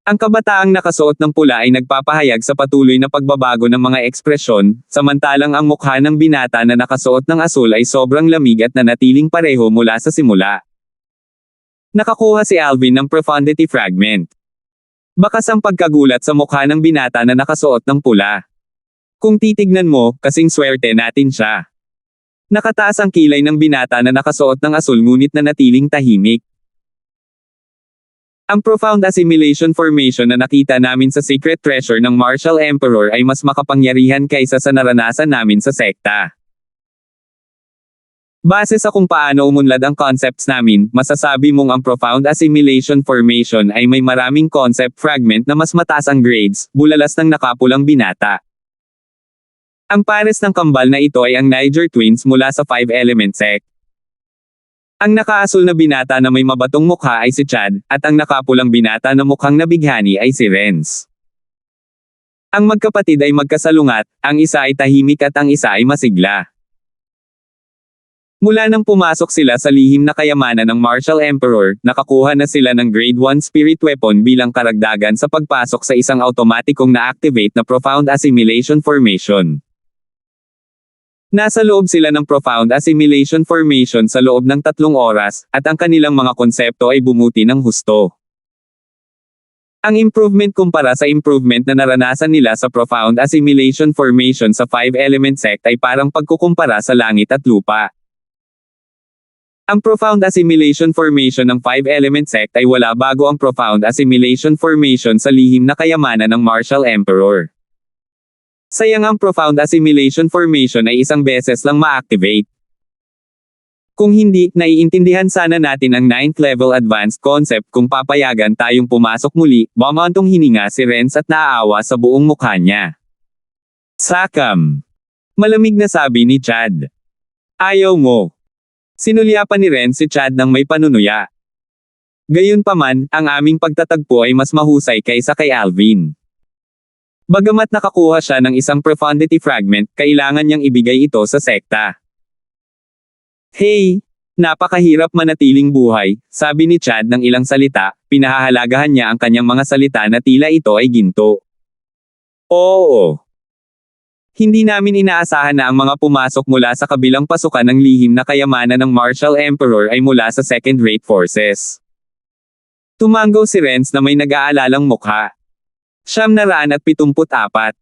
Ang kabataang nakasuot ng pula ay nagpapahayag sa patuloy na pagbabago ng mga ekspresyon, samantalang ang mukha ng binata na nakasuot ng asul ay sobrang lamig at nanatiling pareho mula sa simula. Nakakuha si Alvin ng Profundity Fragment. Bakas ang pagkagulat sa mukha ng binata na nakasuot ng pula. Kung titignan mo, kasing swerte natin siya. Nakataas ang kilay ng binata na nakasuot ng asul ngunit nanatiling tahimik. Ang Profound Assimilation Formation na nakita namin sa Secret Treasure ng Martial Emperor ay mas makapangyarihan kaysa sa naranasan namin sa sekta. Base sa kung paano umunlad ang concepts namin, masasabi mong ang Profound Assimilation Formation ay may maraming concept fragment na mas mataas ang grades, bulalas ng nakapulang binata. Ang pares ng kambal na ito ay ang Niger Twins mula sa 5-element sect. Ang nakaasul na binata na may mabatong mukha ay si Chad, at ang nakapulang binata na mukhang nabighani ay si Renz. Ang magkapatid ay magkasalungat, ang isa ay tahimik at ang isa ay masigla. Mula nang pumasok sila sa lihim na kayamanan ng Martial Emperor, nakakuha na sila ng Grade 1 Spirit Weapon bilang karagdagan sa pagpasok sa isang automatikong na-activate na Profound Assimilation Formation. Nasa loob sila ng Profound Assimilation Formation sa loob ng 3 oras, at ang kanilang mga konsepto ay bumuti ng husto. Ang improvement kumpara sa improvement na naranasan nila sa Profound Assimilation Formation sa 5-element sect ay parang pagkukumpara sa langit at lupa. Ang Profound Assimilation Formation ng 5-element sect ay wala bago ang Profound Assimilation Formation sa lihim na kayamanan ng Martial Emperor. Sayang ang Profound Assimilation Formation ay isang beses lang ma-activate. Kung hindi, naiintindihan sana natin ang 9th level advanced concept kung papayagan tayong pumasok muli, bumantong hininga si Renz at naaawa sa buong mukha niya. Sakam. Malamig na sabi ni Chad. Ayaw mo. Sinulyapan ni Renz si Chad ng may panunuya. Gayunpaman, ang aming pagtatagpo ay mas mahusay kaysa kay Alvin. Bagamat nakakuha siya ng isang profundity fragment, kailangan niyang ibigay ito sa sekta. Hey! Napakahirap manatiling buhay, sabi ni Chad ng ilang salita, pinahahalagahan niya ang kanyang mga salita na tila ito ay ginto. Oo. Hindi namin inaasahan na ang mga pumasok mula sa kabilang pasukan ng lihim na kayamanan ng Martial Emperor ay mula sa second-rate forces. Tumango si Renz na may nag-aalalang mukha. 974.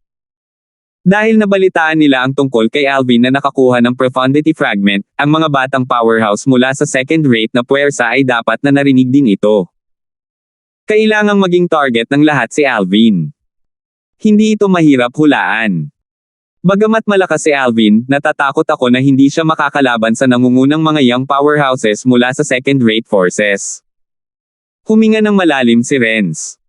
Dahil nabalitaan nila ang tungkol kay Alvin na nakakuha ng Profundity Fragment, ang mga batang powerhouse mula sa second-rate na puwersa ay dapat na narinig din ito. Kailangang maging target ng lahat si Alvin. Hindi ito mahirap hulaan. Bagamat malakas si Alvin, natatakot ako na hindi siya makakalaban sa nangungunang mga young powerhouses mula sa second-rate forces. Huminga ng malalim si Renz.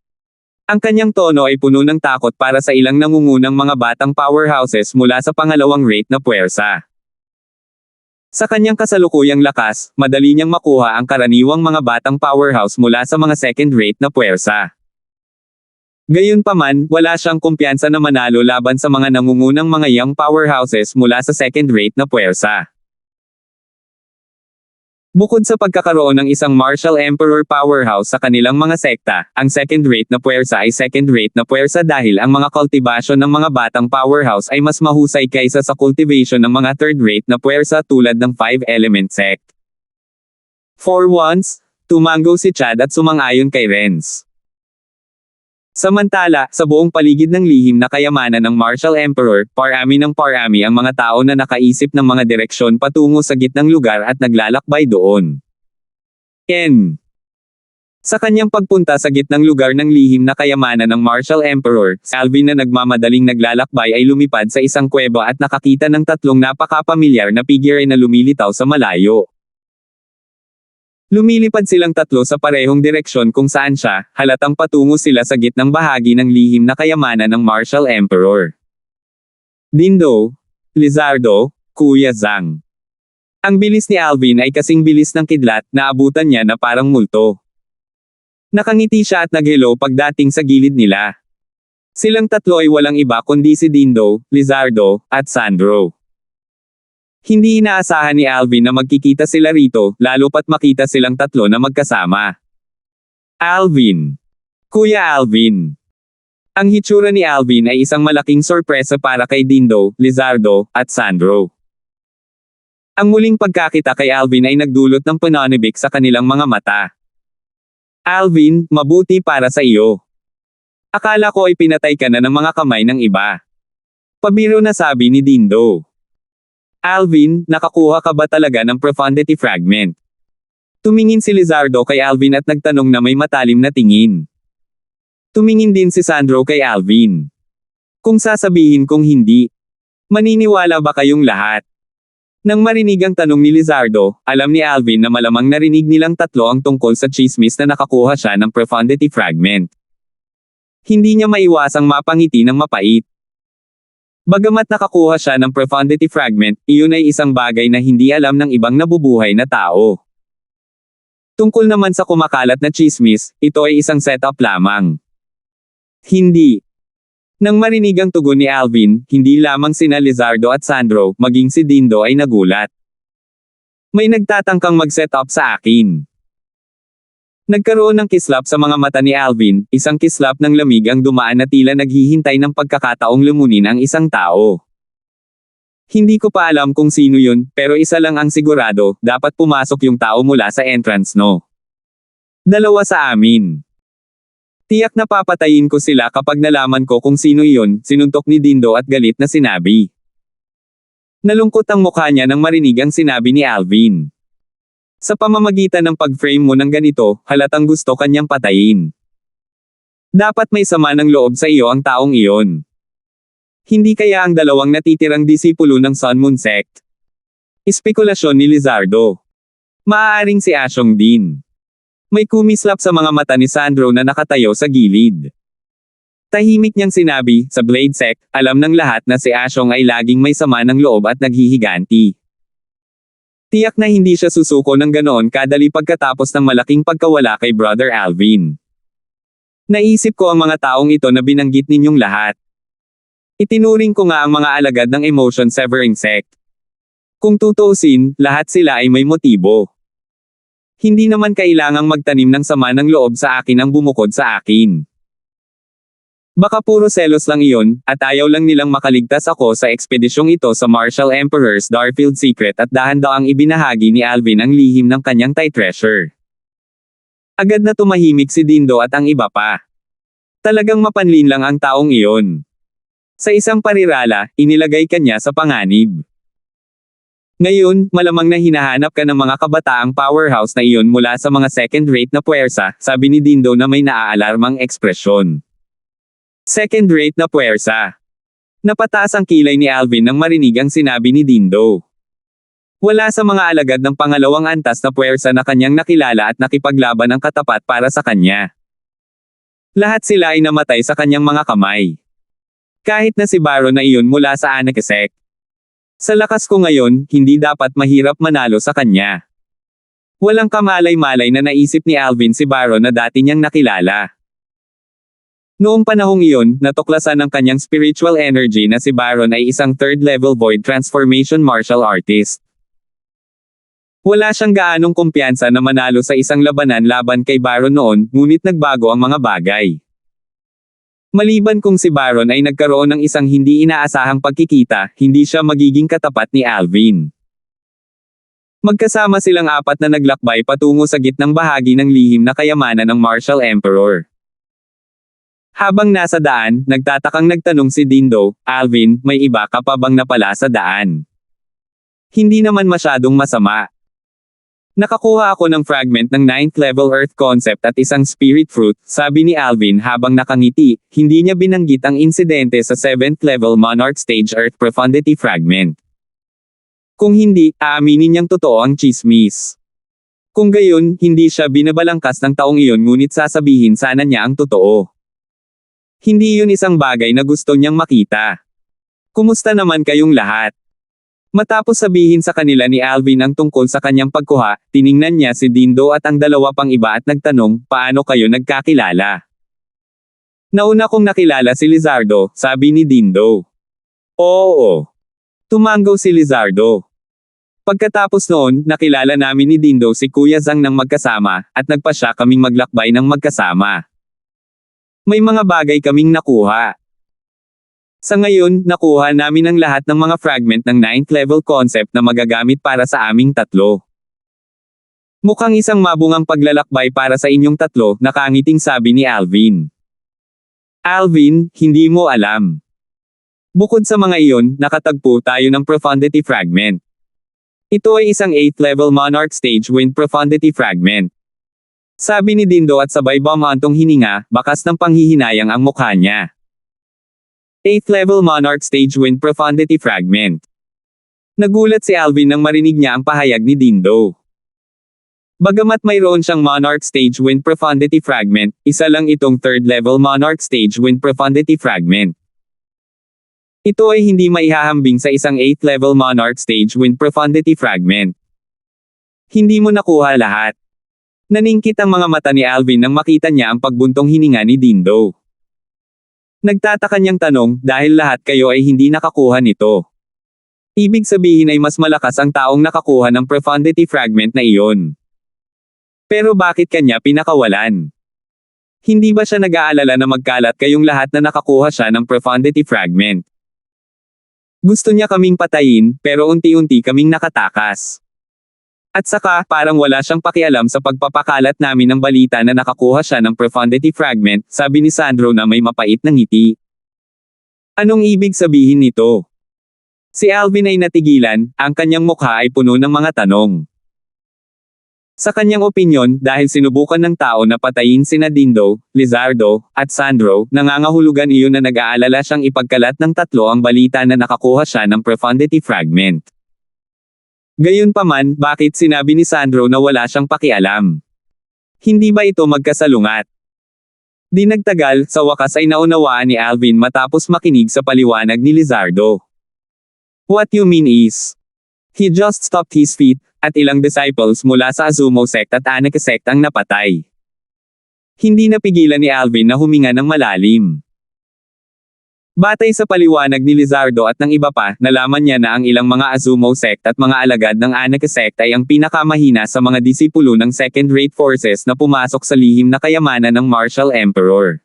Ang kanyang tono ay puno ng takot para sa ilang nangungunang mga batang powerhouses mula sa pangalawang rate na puwersa. Sa kanyang kasalukuyang lakas, madali niyang makuha ang karaniwang mga batang powerhouse mula sa mga second-rate na puwersa. Gayunpaman, wala siyang kumpiyansa na manalo laban sa mga nangungunang mga young powerhouses mula sa second-rate na puwersa. Bukod sa pagkakaroon ng isang Martial Emperor powerhouse sa kanilang mga sekta, ang second-rate na puwersa ay second-rate na puwersa dahil ang mga kultivasyon ng mga batang powerhouse ay mas mahusay kaysa sa cultivation ng mga third-rate na puwersa tulad ng 5-element sect. For once, tumango si Chad at sumang-ayon kay Renz. Samantala, sa buong paligid ng lihim na kayamanan ng Martial Emperor, parami ng parami ang mga tao na nakaisip ng mga direksyon patungo sa gitnang lugar at naglalakbay doon. Sa kanyang pagpunta sa gitnang lugar ng lihim na kayamanan ng Martial Emperor, si Alvin na nagmamadaling naglalakbay ay lumipad sa isang kuweba at nakakita ng tatlong napakapamilyar na figure na lumilitaw sa malayo. Lumilipad silang tatlo sa parehong direksyon kung saan siya, halatang patungo sila sa gitnang bahagi ng lihim na kayamanan ng Martial Emperor. Dindo, Lizardo, Kuya Zhang. Ang bilis ni Alvin ay kasing bilis ng kidlat na abutan niya na parang multo. Nakangiti siya at nag-hello pagdating sa gilid nila. Silang tatlo ay walang iba kundi si Dindo, Lizardo, at Sandro. Hindi inaasahan ni Alvin na magkikita sila rito, lalo pat makita silang tatlo na magkasama. Alvin. Kuya Alvin. Ang hitsura ni Alvin ay isang malaking sorpresa para kay Dindo, Lizardo, at Sandro. Ang muling pagkakita kay Alvin ay nagdulot ng pananibik sa kanilang mga mata. Alvin, mabuti para sa iyo. Akala ko ay pinatay ka na ng mga kamay ng iba. Pabiro na sabi ni Dindo. Alvin, nakakuha ka ba talaga ng profundity fragment? Tumingin si Lizardo kay Alvin at nagtanong na may matalim na tingin. Tumingin din si Sandro kay Alvin. Kung sasabihin kong hindi, maniniwala ba kayong lahat? Nang marinig ang tanong ni Lizardo, alam ni Alvin na malamang narinig nilang tatlo ang tungkol sa chismis na nakakuha siya ng profundity fragment. Hindi niya maiwasang mapangiti ng mapait. Bagamat nakakuha siya ng profundity fragment, iyon ay isang bagay na hindi alam ng ibang nabubuhay na tao. Tungkol naman sa kumakalat na chismis, ito ay isang setup lamang. Hindi. Nang marinig ang tugon ni Alvin, hindi lamang sina Lizardo at Sandro, maging si Dindo ay nagulat. May nagtatangkang mag-set up sa akin. Nagkaroon ng kislap sa mga mata ni Alvin, isang kislap ng lamig ang dumaan na tila naghihintay ng pagkakataong lumunin ang isang tao. Hindi ko pa alam kung sino yun, pero isa lang ang sigurado, dapat pumasok yung tao mula sa entrance no. Dalawa sa amin. Tiyak na papatayin ko sila kapag nalaman ko kung sino iyon, sinuntok ni Dindo at galit na sinabi. Nalungkot ang mukha niya nang marinig ang sinabi ni Alvin. Sa pamamagitan ng pag-frame mo ng ganito, halatang gusto kanyang patayin. Dapat may sama ng loob sa iyo ang taong iyon. Hindi kaya ang dalawang natitirang disipulo ng Sun Moon Sect? Espekulasyon ni Lizardo. Maaaring si Asyong din. May kumislap sa mga mata ni Sandro na nakatayo sa gilid. Tahimik niyang sinabi, sa Blade Sect, alam ng lahat na si Asyong ay laging may sama ng loob at naghihiganti. Tiyak na hindi siya susuko ng ganoon kadali pagkatapos ng malaking pagkawala kay Brother Alvin. Naisip ko ang mga taong ito na binanggit ninyong lahat. Itinuring ko nga ang mga alagad ng Emotion Severing Sect. Kung tutuusin, lahat sila ay may motibo. Hindi naman kailangang magtanim ng sama ng loob sa akin ang bumukod sa akin. Baka puro selos lang iyon, at ayaw lang nilang makaligtas ako sa ekspedisyong ito sa Martial Emperor's Darfield Secret at dahan-daang ibinahagi ni Alvin ang lihim ng kanyang tie treasure. Agad na tumahimik si Dindo at ang iba pa. Talagang mapanlin lang ang taong iyon. Sa isang parirala, inilagay kanya sa panganib. Ngayon, malamang na hinahanap ka ng mga kabataang powerhouse na iyon mula sa mga second-rate na puwersa, sabi ni Dindo na may naaalarmang ekspresyon. Second-rate na puwersa. Napataas ang kilay ni Alvin nang marinig ang sinabi ni Dindo. Wala sa mga alagad ng pangalawang antas na puwersa na kanyang nakilala at nakipaglaban ang katapat para sa kanya. Lahat sila ay namatay sa kanyang mga kamay. Kahit na si Baron na iyon mula sa Anarchy Sect. Sa lakas ko ngayon, hindi dapat mahirap manalo sa kanya. Walang kamalay-malay na naisip ni Alvin si Baron na dati niyang nakilala. Noong panahong iyon, natuklasan ng kanyang spiritual energy na si Baron ay isang third-level void transformation martial artist. Wala siyang gaanong kumpiyansa na manalo sa isang labanan laban kay Baron noon, ngunit nagbago ang mga bagay. Maliban kung si Baron ay nagkaroon ng isang hindi inaasahang pagkikita, hindi siya magiging katapat ni Alvin. Magkasama silang apat na naglakbay patungo sa gitnang bahagi ng lihim na kayamanan ng Martial Emperor. Habang nasa daan, nagtatakang nagtanong si Dindo, Alvin, may iba ka pa bang napala sa daan? Hindi naman masyadong masama. Nakakuha ako ng fragment ng 9th level Earth concept at isang spirit fruit, sabi ni Alvin habang nakangiti, hindi niya binanggit ang insidente sa 7th level Monarch Stage Earth Profundity fragment. Kung hindi, aaminin niyang totoo ang chismis. Kung gayon, hindi siya binabalangkas ng taong iyon ngunit sasabihin sana niya ang totoo. Hindi yun isang bagay na gusto niyang makita. Kumusta naman kayong lahat? Matapos sabihin sa kanila ni Alvin ang tungkol sa kanyang pagkuha, tiningnan niya si Dindo at ang dalawa pang iba at nagtanong, paano kayo nagkakilala? Nauna kong nakilala si Lizardo, sabi ni Dindo. Oo. Tumanggaw si Lizardo. Pagkatapos noon, nakilala namin ni Dindo si Kuya Zhang ng magkasama, at nagpasya kaming maglakbay ng magkasama. May mga bagay kaming nakuha. Sa ngayon, nakuha namin ang lahat ng mga fragment ng 9th level concept na magagamit para sa aming tatlo. Mukhang isang mabungang paglalakbay para sa inyong tatlo, nakangiting sabi ni Alvin. Alvin, hindi mo alam. Bukod sa mga iyon, nakatagpo tayo ng profundity fragment. Ito ay isang 8th level Monarch Stage Wind Profundity fragment. Sabi ni Dindo at sabay bumantong hininga, bakas ng panghihinayang ang mukha niya. 8th level Monarch Stage Wind Profundity fragment. Nagulat si Alvin nang marinig niya ang pahayag ni Dindo. Bagamat mayroon siyang Monarch Stage Wind Profundity fragment, isa lang itong 3rd level Monarch Stage Wind Profundity fragment. Ito ay hindi maihahambing sa isang 8th level Monarch Stage Wind Profundity fragment. Hindi mo nakuha lahat. Naningkit ang mga mata ni Alvin nang makita niya ang pagbuntong hininga ni Dindo. Nagtataka niyang tanong, dahil lahat kayo ay hindi nakakuha nito. Ibig sabihin ay mas malakas ang taong nakakuha ng profundity fragment na iyon. Pero bakit kanya pinakawalan? Hindi ba siya nag-aalala na magkalat kayong lahat na nakakuha siya ng profundity fragment? Gusto niya kaming patayin, pero unti-unti kaming nakatakas. At saka, parang wala siyang pakialam sa pagpapakalat namin ng balita na nakakuha siya ng profundity fragment, sabi ni Sandro na may mapait na ngiti. Anong ibig sabihin nito? Si Alvin ay natigilan, ang kanyang mukha ay puno ng mga tanong. Sa kanyang opinyon, dahil sinubukan ng tao na patayin sina Dindo, Lizardo, at Sandro, nangangahulugan iyon na nag-aalala siyang ipagkalat ng tatlo ang balita na nakakuha siya ng profundity fragment. Gayunpaman, bakit sinabi ni Sandro na wala siyang pakialam? Hindi ba ito magkasalungat? Di nagtagal, sa wakas ay naunawaan ni Alvin matapos makinig sa paliwanag ni Lizardo. What you mean is, he just stopped his feet, at ilang disciples mula sa Azumo sect at Anaka sect ang napatay. Hindi napigilan ni Alvin na huminga ng malalim. Batay sa paliwanag ni Lizardo at ng iba pa, nalaman niya na ang ilang mga Azumo sect at mga alagad ng Anaka sect ay ang pinakamahina sa mga disipulo ng second-rate forces na pumasok sa lihim na kayamanan ng Martial Emperor.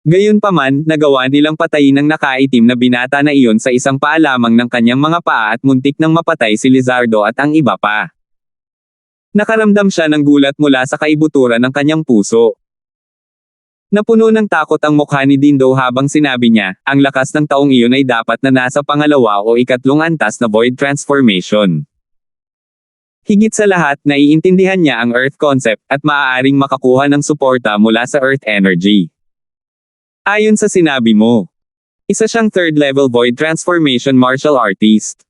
Gayunpaman, nagawa nilang patayin ang nakaitim na binata na iyon sa isang paalamang ng kanyang mga paa at muntik nang mapatay si Lizardo at ang iba pa. Nakaramdam siya ng gulat mula sa kaibuturan ng kanyang puso. Napuno ng takot ang mukha ni Dindo habang sinabi niya, ang lakas ng taong iyon ay dapat na nasa pangalawa o ikatlong antas na void transformation. Higit sa lahat, naiintindihan niya ang Earth concept at maaaring makakuha ng suporta mula sa Earth energy. Ayon sa sinabi mo, isa siyang 3rd level void transformation martial artist.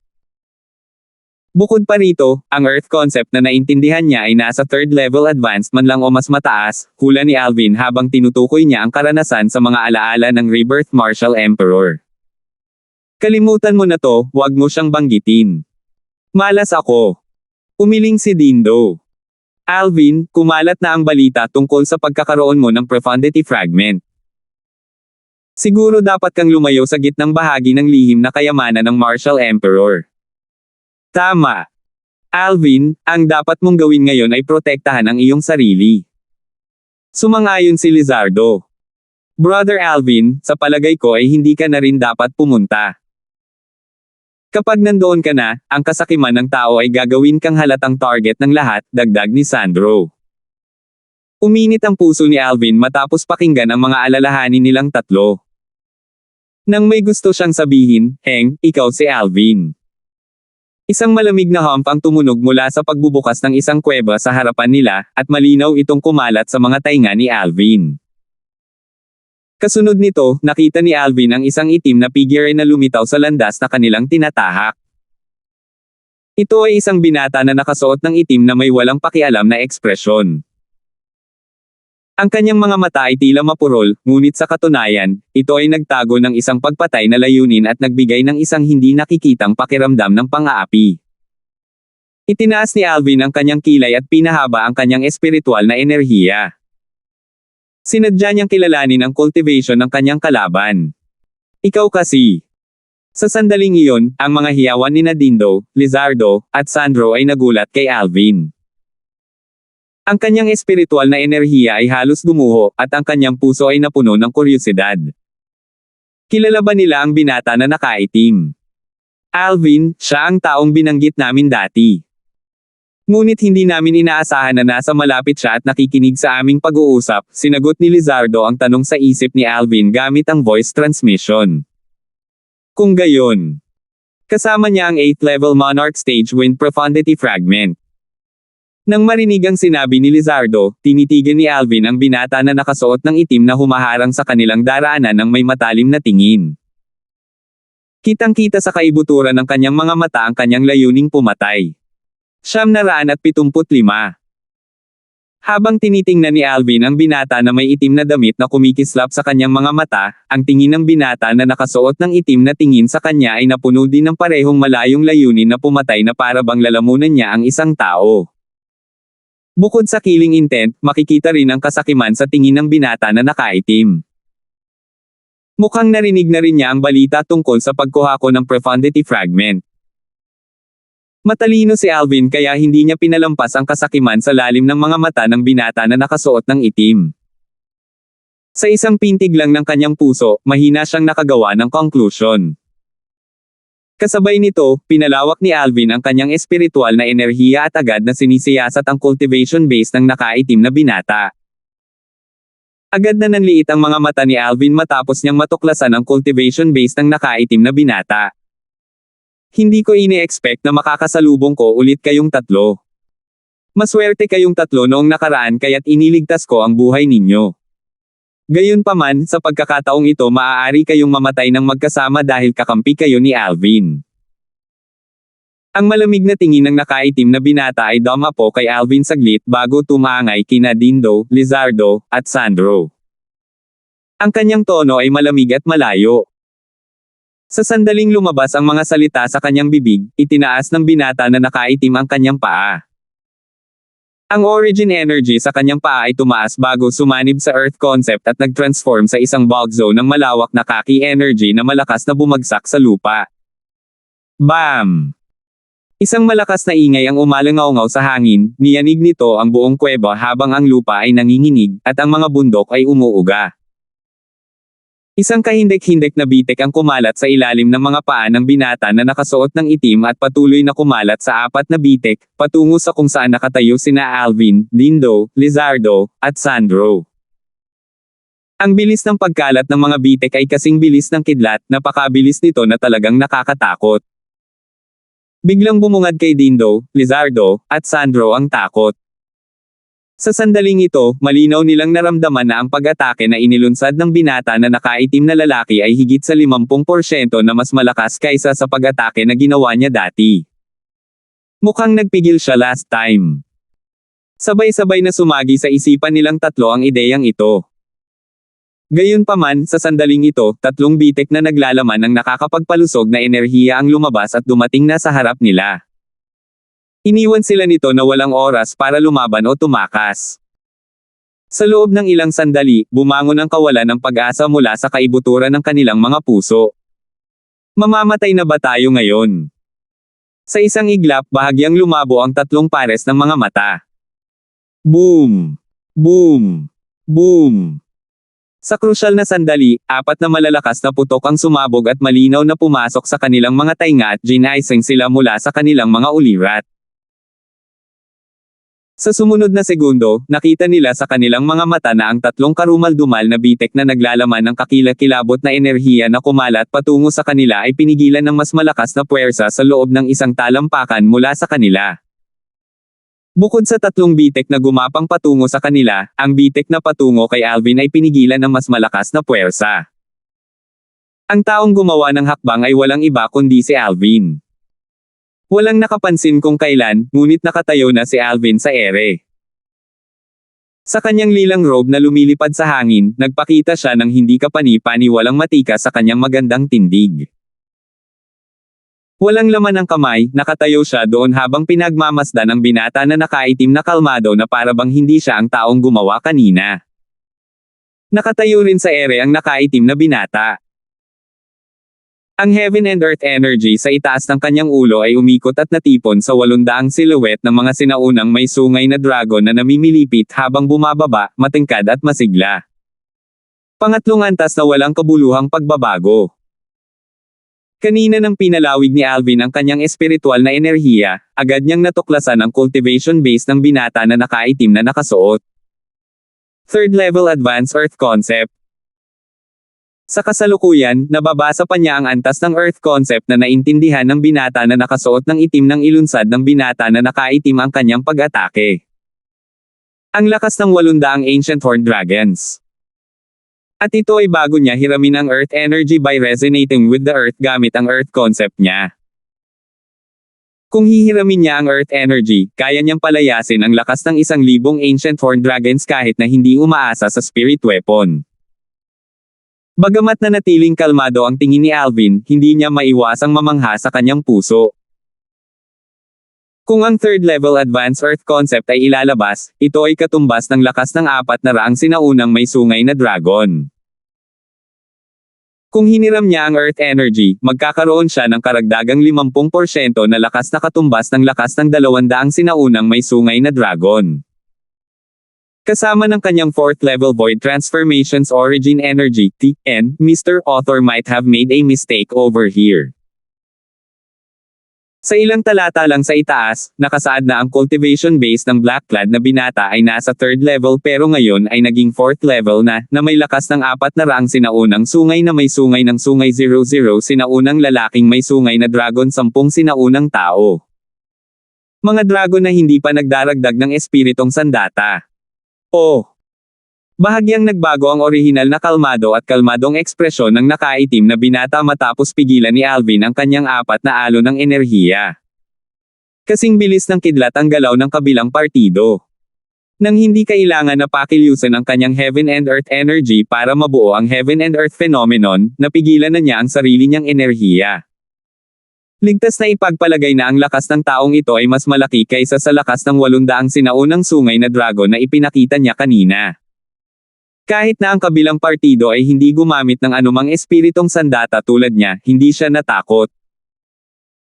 Bukod pa rito, ang Earth concept na naintindihan niya ay nasa 3rd level advanced man lang o mas mataas, hula ni Alvin habang tinutukoy niya ang karanasan sa mga alaala ng Rebirth Martial Emperor. Kalimutan mo na to, wag mo siyang banggitin. Malas ako. Umiling si Dindo. Alvin, kumalat na ang balita tungkol sa pagkakaroon mo ng profundity fragment. Siguro dapat kang lumayo sa gitnang bahagi ng lihim na kayamanan ng Martial Emperor. Tama. Alvin, ang dapat mong gawin ngayon ay protektahan ang iyong sarili. Sumang-ayon si Lizardo. Brother Alvin, sa palagay ko ay hindi ka na rin dapat pumunta. Kapag nandoon ka na, ang kasakiman ng tao ay gagawin kang halatang target ng lahat, dagdag ni Sandro. Uminit ang puso ni Alvin matapos pakinggan ang mga alalahanin nilang tatlo. Nang may gusto siyang sabihin, Heng, ikaw si Alvin. Isang malamig na hump ang tumunog mula sa pagbubukas ng isang kuweba sa harapan nila, at malinaw itong kumalat sa mga tainga ni Alvin. Kasunod nito, nakita ni Alvin ang isang itim na figure na lumitaw sa landas na kanilang tinatahak. Ito ay isang binata na nakasuot ng itim na may walang pakialam na ekspresyon. Ang kanyang mga mata ay tila mapurol, ngunit sa katunayan, ito ay nagtago ng isang pagpatay na layunin at nagbigay ng isang hindi nakikitang pakiramdam ng pang-aapi. Itinaas ni Alvin ang kanyang kilay at pinahaba ang kanyang espiritual na enerhiya. Sinadya niyang kilalanin ang cultivation ng kanyang kalaban. Ikaw kasi. Sa sandaling iyon, ang mga hiyawan ni Dindo, Lizardo, at Sandro ay nagulat kay Alvin. Ang kanyang espiritual na enerhiya ay halos gumuho, at ang kanyang puso ay napuno ng kuryosidad. Kilala ba nila ang binata na nakaitim? Alvin, siya ang taong binanggit namin dati. Ngunit hindi namin inaasahan na nasa malapit siya at nakikinig sa aming pag-uusap, sinagot ni Lizardo ang tanong sa isip ni Alvin gamit ang voice transmission. Kung gayon, kasama niya ang 8th level Monarch Stage Wind Profundity Fragment. Nang marinig ang sinabi ni Lizardo, tinitigan ni Alvin ang binata na nakasuot ng itim na humaharang sa kanilang daraanan ng may matalim na tingin. Kitang-kita sa kaibuturan ng kanyang mga mata ang kanyang layuning pumatay. 975. Habang tinitingnan ni Alvin ang binata na may itim na damit na kumikislap sa kanyang mga mata, ang tingin ng binata na nakasuot ng itim na tingin sa kanya ay napuno din ng parehong malayong layunin na pumatay na para bang lalamunan niya ang isang tao. Bukod sa killing intent, makikita rin ang kasakiman sa tingin ng binata na nakaitim. Mukhang narinig na rin niya ang balita tungkol sa pagkuha ko ng profundity fragment. Matalino si Alvin kaya hindi niya pinalampas ang kasakiman sa lalim ng mga mata ng binata na nakasuot ng itim. Sa isang pintig lang ng kanyang puso, mahina siyang nakagawa ng conclusion. Kasabay nito, pinalawak ni Alvin ang kanyang espiritual na enerhiya at agad na sinisiyasat ang cultivation base ng nakaitim na binata. Agad na nanliit ang mga mata ni Alvin matapos niyang matuklasan ang cultivation base ng nakaitim na binata. Hindi ko ini-expect na makakasalubong ko ulit kayong tatlo. Maswerte kayong tatlo noong nakaraan kaya't iniligtas ko ang buhay ninyo. Gayunpaman, sa pagkakataong ito maaari kayong mamatay ng magkasama dahil kakampi kayo ni Alvin. Ang malamig na tingin ng nakaitim na binata ay dumapo kay Alvin saglit bago tumangay kina Dindo, Lizardo, at Sandro. Ang kanyang tono ay malamig at malayo. Sa sandaling lumabas ang mga salita sa kanyang bibig, itinaas ng binata na nakaitim ang kanyang paa. Ang origin energy sa kanyang paa ay tumaas bago sumanib sa Earth concept at nag-transform sa isang bulk zone ng malawak na kaki energy na malakas na bumagsak sa lupa. Bam! Isang malakas na ingay ang umalangaw-ngaw sa hangin, niyanig nito ang buong kuweba habang ang lupa ay nanginginig, at ang mga bundok ay umuuga. Isang kahindik-hindik na bitik ang kumalat sa ilalim ng mga paa ng binata na nakasuot ng itim at patuloy na kumalat sa 4 na bitik, patungo sa kung saan nakatayo sina Alvin, Dindo, Lizardo, at Sandro. Ang bilis ng pagkalat ng mga bitik ay kasing bilis ng kidlat, napakabilis nito na talagang nakakatakot. Biglang bumungad kay Dindo, Lizardo, at Sandro ang takot. Sa sandaling ito, malinaw nilang naramdaman na ang pag-atake na inilunsad ng binata na nakaitim na lalaki ay higit sa 50% na mas malakas kaysa sa pag-atake na ginawa niya dati. Mukhang nagpigil siya last time. Sabay-sabay na sumagi sa isipan nilang tatlo ang ideyang ito. Gayunpaman, sa sandaling ito, 3 bitik na naglalaman ng nakakapagpalusog na enerhiya ang lumabas at dumating na sa harap nila. Iniwan sila nito na walang oras para lumaban o tumakas. Sa loob ng ilang sandali, bumangon ang kawalan ng pag-asa mula sa kaibuturan ng kanilang mga puso. Mamamatay na ba tayo ngayon? Sa isang iglap, bahagyang lumabo ang 3 pares ng mga mata. Boom! Boom! Boom! Sa krusyal na sandali, 4 na malalakas na putok ang sumabog at malinaw na pumasok sa kanilang mga tainga at ginising sila mula sa kanilang mga ulirat. Sa sumunod na segundo, nakita nila sa kanilang mga mata na ang tatlong karumal-dumal na bitek na naglalaman ng kakilakilabot na enerhiya na kumalat patungo sa kanila ay pinigilan ng mas malakas na puwersa sa loob ng isang talampakan mula sa kanila. Bukod sa tatlong bitek na gumapang patungo sa kanila, ang bitek na patungo kay Alvin ay pinigilan ng mas malakas na puwersa. Ang taong gumawa ng hakbang ay walang iba kundi si Alvin. Walang nakapansin kung kailan, ngunit nakatayo na si Alvin sa ere. Sa kanyang lilang robe na lumilipad sa hangin, nagpakita siya ng hindi kapani-paniwalang matika sa kanyang magandang tindig. Walang laman ang kamay, nakatayo siya doon habang pinagmamasdan ang binata na nakaitim na kalmado na parabang hindi siya ang taong gumawa kanina. Nakatayo rin sa ere ang nakaitim na binata. Ang heaven and earth energy sa itaas ng kanyang ulo ay umikot at natipon sa 800 silhouette ng mga sinaunang may sungay na dragon na namimilipit habang bumababa, matingkad at masigla. Pangatlong antas na walang kabuluhang pagbabago. Kanina nang pinalawig ni Alvin ang kanyang espiritual na enerhiya, agad niyang natuklasan ang cultivation base ng binata na nakaitim na nakasuot. Third level advanced earth concept. Sa kasalukuyan, nababasa pa niya ang antas ng earth concept na naintindihan ng binata na nakasuot ng itim ng ilunsad ng binata na nakaitim ang kanyang pag-atake. Ang lakas ng 800 ancient horned dragons. At ito ay bago niya hiramin ang earth energy by resonating with the earth gamit ang earth concept niya. Kung hihiramin niya ang earth energy, kaya niyang palayasin ang lakas ng 1,000 ancient horned dragons kahit na hindi umaasa sa spirit weapon. Bagamat nanatiling kalmado ang tingin ni Alvin, hindi niya maiwasang mamangha sa kanyang puso. Kung ang third level advanced earth concept ay ilalabas, ito ay katumbas ng lakas ng 400 sinaunang may sungay na dragon. Kung hiniram niya ang earth energy, magkakaroon siya ng karagdagang 50% na lakas na katumbas ng lakas ng 200 sinaunang may sungay na dragon. Kasama ng kanyang 4th level void transformations origin energy, TN, Mr. Author might have made a mistake over here. Sa ilang talata lang sa itaas, nakasaad na ang cultivation base ng black-clad na binata ay nasa 3rd level pero ngayon ay naging 4th level na may lakas ng 400 sinaunang sungay na may sungay ng sungay 00 sinaunang lalaking may sungay na dragon 10 sinaunang tao. Mga dragon na hindi pa nagdaragdag ng espiritong sandata. Bahagyang nagbago ang orihinal na kalmado at kalmadong ekspresyon ng nakaitim na binata matapos pigilan ni Alvin ang kanyang 4 na alon ng enerhiya. Kasing bilis ng kidlat ang galaw ng kabilang partido. Nang hindi kailangan na pakilyusan ang kanyang heaven and earth energy para mabuo ang heaven and earth phenomenon, napigilan na niya ang sarili niyang enerhiya. Ligtas na ipagpalagay na ang lakas ng taong ito ay mas malaki kaysa sa lakas ng 800 sinaunang sungay na dragon na ipinakita niya kanina. Kahit na ang kabilang partido ay hindi gumamit ng anumang espiritong sandata tulad niya, hindi siya natakot.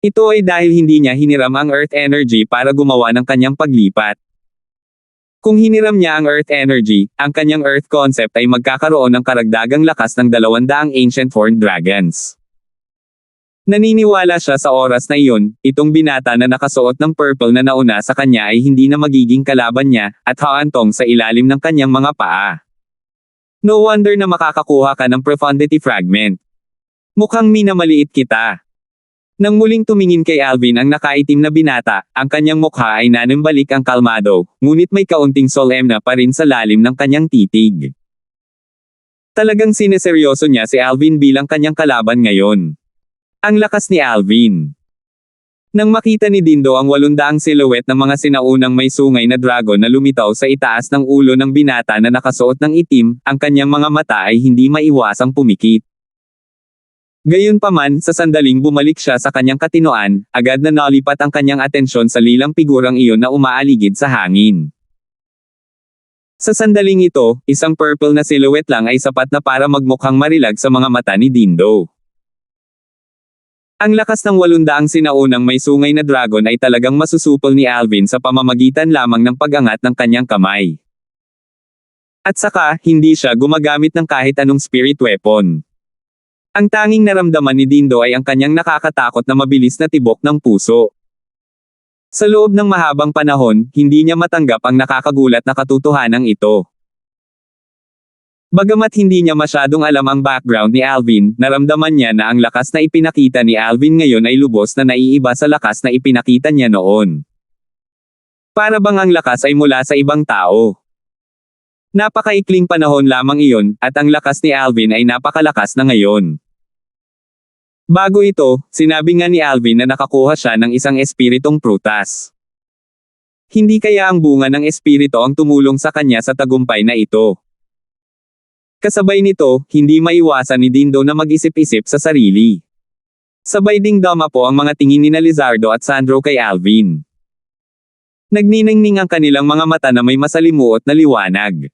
Ito ay dahil hindi niya hiniram ang earth energy para gumawa ng kanyang paglipat. Kung hiniram niya ang earth energy, ang kanyang earth concept ay magkakaroon ng karagdagang lakas ng 200 ancient horned dragons. Naniniwala siya sa oras na iyon, itong binata na nakasuot ng purple na nauna sa kanya ay hindi na magiging kalaban niya, at haantong sa ilalim ng kanyang mga paa. No wonder na makakakuha ka ng profundity fragment. Mukhang minamaliit kita. Nang muling tumingin kay Alvin ang nakaitim na binata, ang kanyang mukha ay nanambalik ang kalmado, ngunit may kaunting solemna pa rin sa lalim ng kanyang titig. Talagang sineseryoso niya si Alvin bilang kanyang kalaban ngayon. Ang lakas ni Alvin. Nang makita ni Dindo ang 800 silhouette ng mga sinaunang may sungay na dragon na lumitaw sa itaas ng ulo ng binata na nakasuot ng itim, ang kanyang mga mata ay hindi maiwasang pumikit. Gayunpaman, sa sandaling bumalik siya sa kanyang katinoan, agad na nalipat ang kanyang atensyon sa lilang figurang iyon na umaaligid sa hangin. Sa sandaling ito, isang purple na silhouette lang ay sapat na para magmukhang marilag sa mga mata ni Dindo. Ang lakas ng 800 sinaunang may sungay na dragon ay talagang masusupol ni Alvin sa pamamagitan lamang ng pag-angat ng kanyang kamay. At saka, hindi siya gumagamit ng kahit anong spirit weapon. Ang tanging naramdaman ni Dindo ay ang kanyang nakakatakot na mabilis na tibok ng puso. Sa loob ng mahabang panahon, hindi niya matanggap ang nakakagulat na katotohanang ito. Bagamat hindi niya masyadong alam ang background ni Alvin, naramdaman niya na ang lakas na ipinakita ni Alvin ngayon ay lubos na naiiba sa lakas na ipinakita niya noon. Para bang ang lakas ay mula sa ibang tao. Napakaikling panahon lamang iyon, at ang lakas ni Alvin ay napakalakas na ngayon. Bago ito, sinabi nga ni Alvin na nakakuha siya ng isang espiritong prutas. Hindi kaya ang bunga ng espirito ang tumulong sa kanya sa tagumpay na ito? Kasabay nito, hindi maiwasan ni Dindo na mag-isip-isip sa sarili. Sabay ding dama po ang mga tingin ni Lizardo at Sandro kay Alvin. Nagniningning ang kanilang mga mata na may masalimuot na liwanag.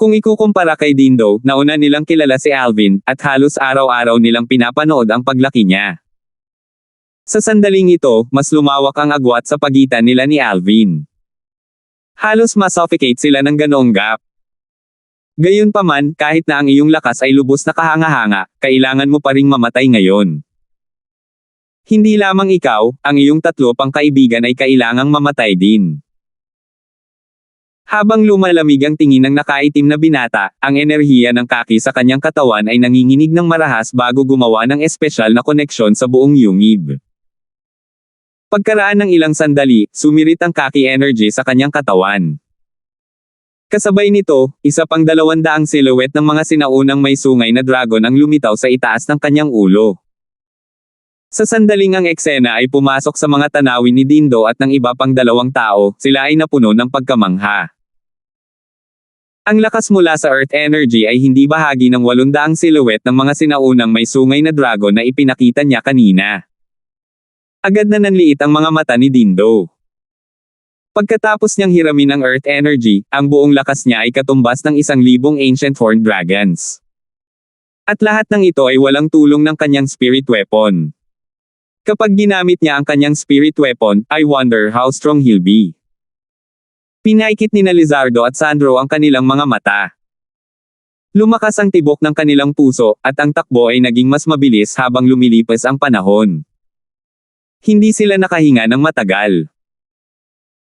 Kung ikukumpara kay Dindo, nauna nilang kilala si Alvin, at halos araw-araw nilang pinapanood ang paglaki niya. Sa sandaling ito, mas lumawak ang agwat sa pagitan nila ni Alvin. Halos masuffocate sila ng ganoong gap. Gayunpaman, kahit na ang iyong lakas ay lubos na kahanga-hanga, kailangan mo pa ring mamatay ngayon. Hindi lamang ikaw, ang iyong tatlo pang kaibigan ay kailangang mamatay din. Habang lumalamig ang tingin ng nakaitim na binata, ang enerhiya ng kaki sa kanyang katawan ay nanginginig ng marahas bago gumawa ng espesyal na koneksyon sa buong yungib. Pagkaraan ng ilang sandali, sumirit ang kaki energy sa kanyang katawan. Kasabay nito, isa pang 200 silhouette ng mga sinaunang may sungay na dragon ang lumitaw sa itaas ng kanyang ulo. Sa sandaling ang eksena ay pumasok sa mga tanawin ni Dindo at ng iba pang 2 tao, sila ay napuno ng pagkamangha. Ang lakas mula sa Earth Energy ay hindi bahagi ng 800 silhouette ng mga sinaunang may sungay na dragon na ipinakita niya kanina. Agad na nanliit ang mga mata ni Dindo. Pagkatapos niyang hiramin ang Earth Energy, ang buong lakas niya ay katumbas ng 1,000 Ancient Horned Dragons. At lahat ng ito ay walang tulong ng kanyang spirit weapon. Kapag ginamit niya ang kanyang spirit weapon, I wonder how strong he'll be. Pinaikit ni Lizardo at Sandro ang kanilang mga mata. Lumakas ang tibok ng kanilang puso, at ang takbo ay naging mas mabilis habang lumilipas ang panahon. Hindi sila nakahinga ng matagal.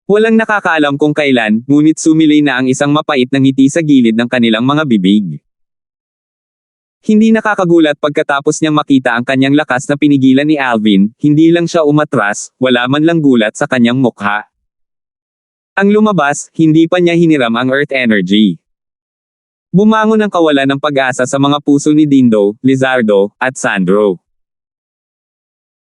Walang nakakaalam kung kailan, ngunit sumilay na ang isang mapait na ngiti sa gilid ng kanilang mga bibig. Hindi nakakagulat pagkatapos niyang makita ang kanyang lakas na pinigilan ni Alvin, hindi lang siya umatras, wala man lang gulat sa kanyang mukha. Ang lumabas, hindi pa niya hiniram ang Earth Energy. Bumangon ang kawalan ng pag-asa sa mga puso ni Dindo, Lizardo, at Sandro.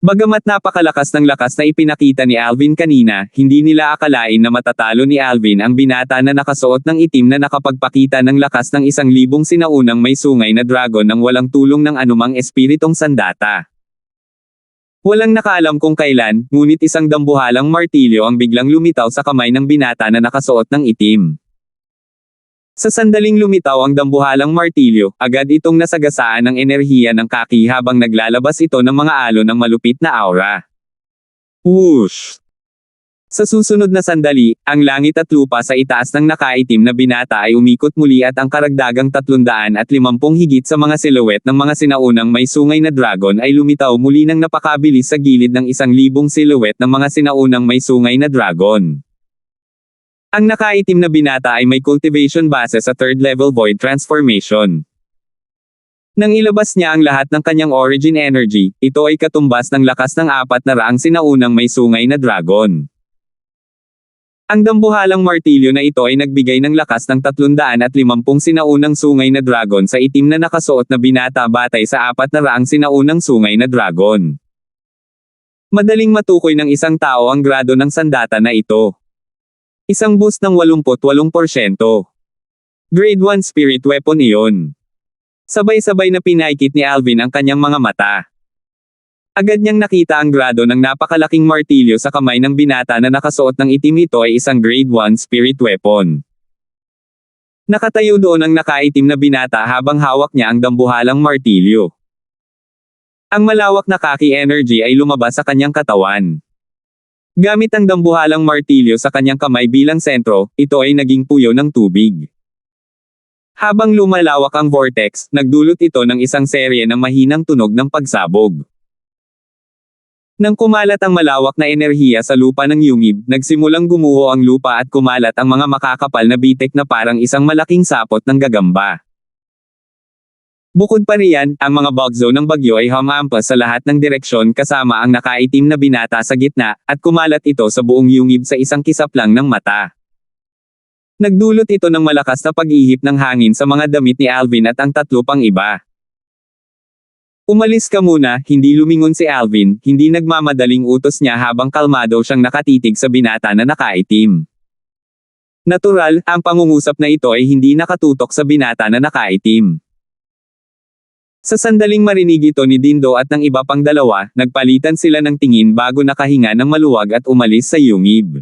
Bagamat napakalakas ng lakas na ipinakita ni Alvin kanina, hindi nila akalain na matatalo ni Alvin ang binata na nakasuot ng itim na nakapagpakita ng lakas ng 1,000 sinaunang may sungay na dragon nang walang tulong ng anumang espiritong sandata. Walang nakaalam kung kailan, ngunit isang dambuhalang martilyo ang biglang lumitaw sa kamay ng binata na nakasuot ng itim. Sa sandaling lumitaw ang dambuhalang martilyo, agad itong nasagasaan ng enerhiya ng kaki habang naglalabas ito ng mga alon ng malupit na aura. Whoosh! Sa susunod na sandali, ang langit at lupa sa itaas ng nakaitim na binata ay umikot muli at ang karagdagang 350 higit sa mga silhouette ng mga sinaunang may sungay na dragon ay lumitaw muli ng napakabilis sa gilid ng 1,000 silhouette ng mga sinaunang may sungay na dragon. Ang nakaitim na binata ay may cultivation base sa 3rd level void transformation. Nang ilabas niya ang lahat ng kanyang origin energy, ito ay katumbas ng lakas ng 400 sinaunang may sungay na dragon. Ang dambuhalang martilyo na ito ay nagbigay ng lakas ng 350 sinaunang sungay na dragon sa itim na nakasuot na binata batay sa 400 sinaunang sungay na dragon. Madaling matukoy ng isang tao ang grado ng sandata na ito. Isang boost ng 88%. Grade 1 spirit weapon iyon. Sabay-sabay na pinaikit ni Alvin ang kanyang mga mata. Agad niyang nakita ang grado ng napakalaking martilyo sa kamay ng binata na nakasuot ng itim. Ito ay isang grade 1 spirit weapon. Nakatayo doon ang nakaitim na binata habang hawak niya ang dambuhalang martilyo. Ang malawak na kaki energy ay lumabas sa kanyang katawan. Gamit ang dambuhalang martilyo sa kanyang kamay bilang sentro, ito ay naging puyo ng tubig. Habang lumalawak ang vortex, nagdulot ito ng isang serye ng mahinang tunog ng pagsabog. Nang kumalat ang malawak na enerhiya sa lupa ng yungib, nagsimulang gumuho ang lupa at kumalat ang mga makakapal na bitek na parang isang malaking sapot ng gagamba. Bukod pa riyan, ang mga bugzo ng bagyo ay humampas sa lahat ng direksyon kasama ang nakaitim na binata sa gitna, at kumalat ito sa buong yungib sa isang kisap lang ng mata. Nagdulot ito ng malakas na pag-ihip ng hangin sa mga damit ni Alvin at ang tatlo pang iba. Umalis ka muna, hindi lumingon si Alvin, hindi nagmamadaling utos niya habang kalmado siyang nakatitig sa binata na nakaitim. Natural, ang pangungusap na ito ay hindi nakatutok sa binata na nakaitim. Sa sandaling marinig ito ni Dindo at ng iba pang dalawa, nagpalitan sila ng tingin bago nakahinga ng maluwag at umalis sa yungib.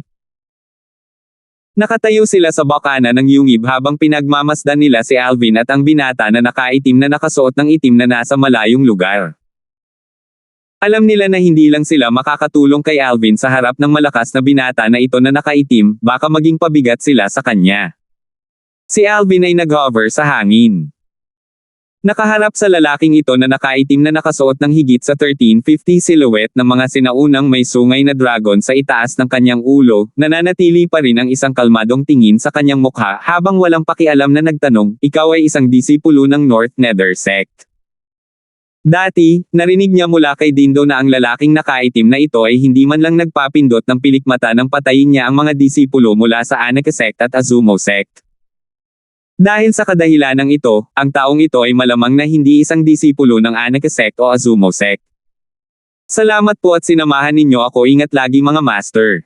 Nakatayo sila sa bakana ng yungib habang pinagmamasdan nila si Alvin at ang binata na nakaitim na nakasuot ng itim na nasa malayong lugar. Alam nila na hindi lang sila makakatulong kay Alvin sa harap ng malakas na binata na ito na nakaitim, baka maging pabigat sila sa kanya. Si Alvin ay nag-hover sa hangin. Nakaharap sa lalaking ito na nakaitim na nakasuot ng higit sa 1350 silhouette ng mga sinaunang may sungay na dragon sa itaas ng kanyang ulo, nananatili pa rin ang isang kalmadong tingin sa kanyang mukha habang walang pakialam na nagtanong, ikaw ay isang disipulo ng North Nether Sect. Dati, narinig niya mula kay Dindo na ang lalaking nakaitim na ito ay hindi man lang nagpapindot ng pilikmata nang patayin niya ang mga disipulo mula sa Aneka Sect at Azumo Sect. Dahil sa kadahilanang ito, ang taong ito ay malamang na hindi isang disipulo ng Aneka Sect o Azumo Sect. Salamat po at sinamahan ninyo ako, ingat lagi mga master.